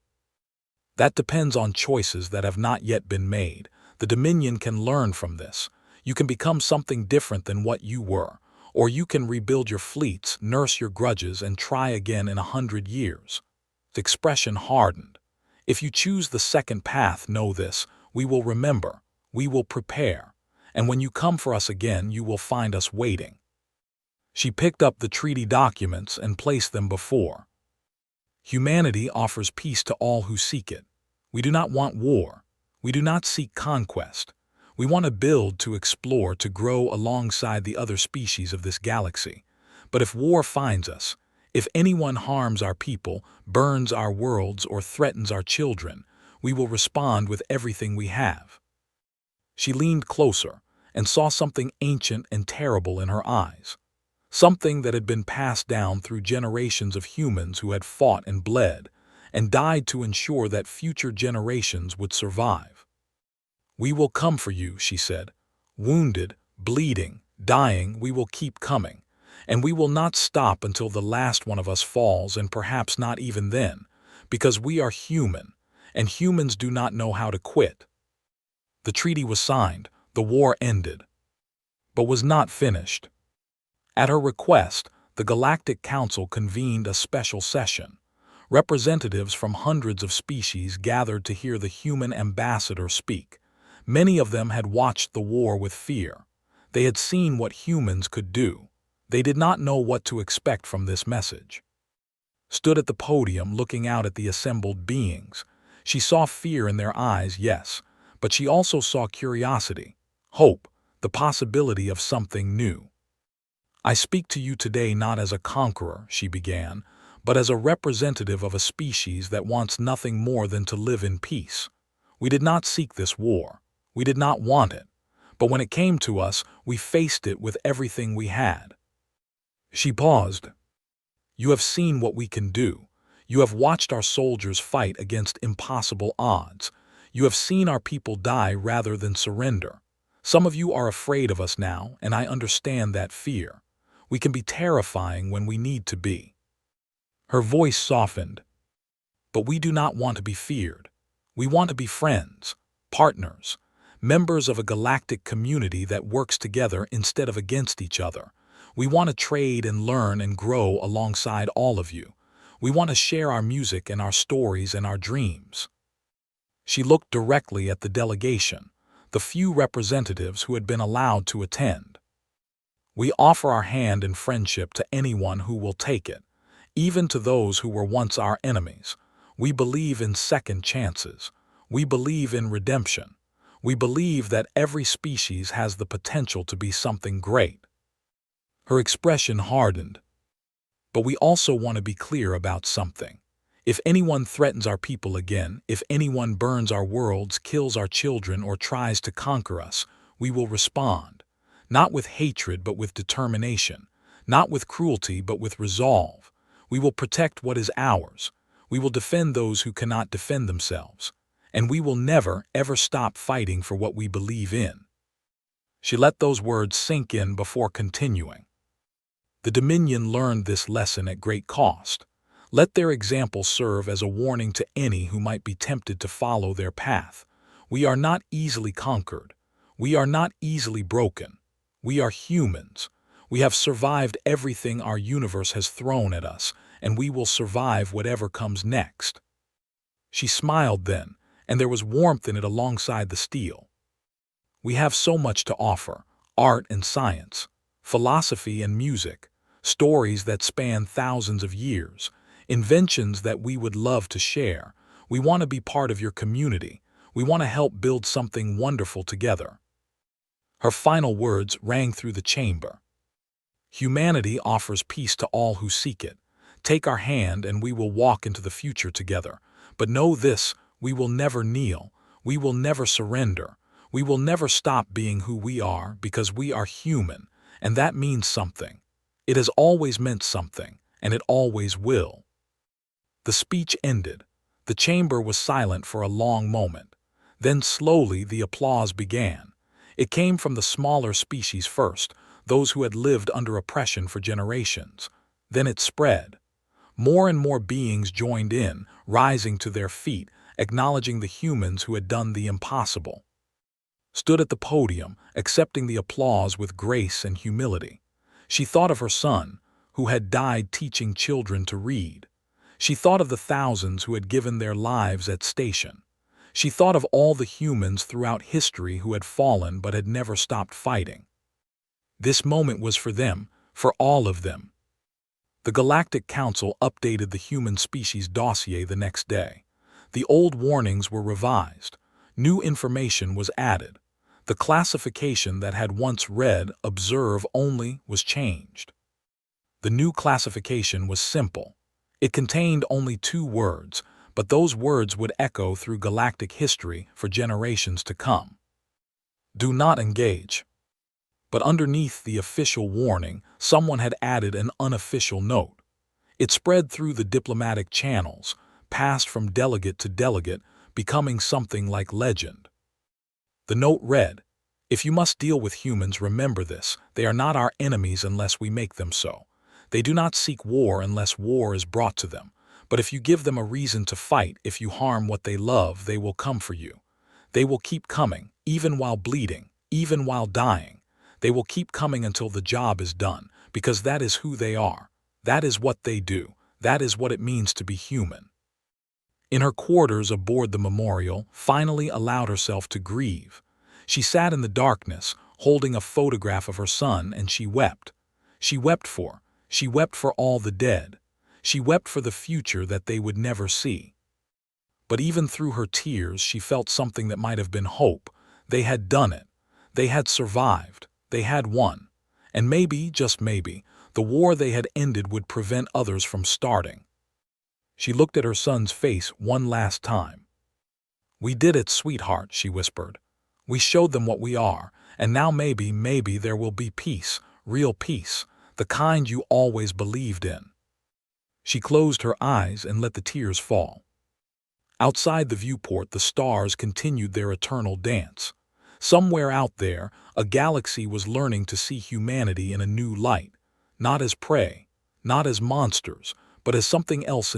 "That depends on choices that have not yet been made. The Dominion can learn from this. You can become something different than what you were. Or you can rebuild your fleets, nurse your grudges, and try again in 100 years. The expression hardened. If you choose the second path, know this: we will remember, we will prepare, and when you come for us again, you will find us waiting. She picked up the treaty documents and placed them before. Humanity offers peace to all who seek it. We do not want war. We do not seek conquest. We want to build, to explore, to grow alongside the other species of this galaxy. But if war finds us, if anyone harms our people, burns our worlds, or threatens our children, we will respond with everything we have. She leaned closer and saw something ancient and terrible in her eyes. Something that had been passed down through generations of humans who had fought and bled, and died to ensure that future generations would survive. "We will come for you," she said. "Wounded, bleeding, dying, we will keep coming. And we will not stop until the last one of us falls, and perhaps not even then, because we are human, and humans do not know how to quit." The treaty was signed, the war ended, but was not finished. At her request, the Galactic Council convened a special session. Representatives from hundreds of species gathered to hear the human ambassador speak. Many of them had watched the war with fear. They had seen what humans could do. They did not know what to expect from this message. Stood at the podium looking out at the assembled beings. She saw fear in their eyes, yes, but she also saw curiosity, hope, the possibility of something new. "I speak to you today not as a conqueror," she began, "but as a representative of a species that wants nothing more than to live in peace. We did not seek this war. We did not want it. But when it came to us, we faced it with everything we had." She paused. "You have seen what we can do. You have watched our soldiers fight against impossible odds. You have seen our people die rather than surrender. Some of you are afraid of us now, and I understand that fear. We can be terrifying when we need to be." Her voice softened. "But we do not want to be feared. We want to be friends, partners, members of a galactic community that works together instead of against each other. We want to trade and learn and grow alongside all of you. We want to share our music and our stories and our dreams." She looked directly at the delegation, the few representatives who had been allowed to attend. "We offer our hand in friendship to anyone who will take it, even to those who were once our enemies. We believe in second chances. We believe in redemption. We believe that every species has the potential to be something great." Her expression hardened. "But we also want to be clear about something. If anyone threatens our people again, if anyone burns our worlds, kills our children, or tries to conquer us, we will respond. Not with hatred, but with determination. Not with cruelty, but with resolve. We will protect what is ours. We will defend those who cannot defend themselves. And we will never, ever stop fighting for what we believe in." She let those words sink in before continuing. "The Dominion learned this lesson at great cost. Let their example serve as a warning to any who might be tempted to follow their path. We are not easily conquered. We are not easily broken. We are humans. We have survived everything our universe has thrown at us, and we will survive whatever comes next." She smiled then, and there was warmth in it alongside the steel. "We have so much to offer: art and science, philosophy and music, stories that span thousands of years, inventions that we would love to share. We want to be part of your community. We want to help build something wonderful together." Her final words rang through the chamber. "Humanity offers peace to all who seek it. Take our hand and we will walk into the future together. But know this: we will never kneel. We will never surrender. We will never stop being who we are, because we are human, and that means something. It has always meant something, and it always will." The speech ended. The chamber was silent for a long moment. Then slowly the applause began. It came from the smaller species first, those who had lived under oppression for generations. Then it spread. More and more beings joined in, rising to their feet, acknowledging the humans who had done the impossible. Stood at the podium, accepting the applause with grace and humility. She thought of her son, who had died teaching children to read. She thought of the thousands who had given their lives at station. She thought of all the humans throughout history who had fallen but had never stopped fighting. This moment was for them, for all of them. The Galactic Council updated the human species dossier the next day. The old warnings were revised. New information was added. The classification that had once read "Observe Only" was changed. The new classification was simple. It contained only 2 words, but those words would echo through galactic history for generations to come. Do not engage. But underneath the official warning, someone had added an unofficial note. It spread through the diplomatic channels, passed from delegate to delegate, becoming something like legend. The note read, "If you must deal with humans, remember this: they are not our enemies unless we make them so. They do not seek war unless war is brought to them. But if you give them a reason to fight, if you harm what they love, they will come for you. They will keep coming, even while bleeding, even while dying. They will keep coming until the job is done, because that is who they are. That is what they do. That is what it means to be human." In her quarters aboard the Memorial, finally allowed herself to grieve. She sat in the darkness, holding a photograph of her son, and she wept. She wept for all the dead. She wept for the future that they would never see. But even through her tears, she felt something that might have been hope. They had done it. They had survived. They had won. And maybe, just maybe, the war they had ended would prevent others from starting. She looked at her son's face one last time. "We did it, sweetheart," she whispered. "We showed them what we are, and now maybe there will be peace, real peace, the kind you always believed in." She closed her eyes and let the tears fall. Outside the viewport, the stars continued their eternal dance. Somewhere out there, a galaxy was learning to see humanity in a new light, not as prey, not as monsters, but as something else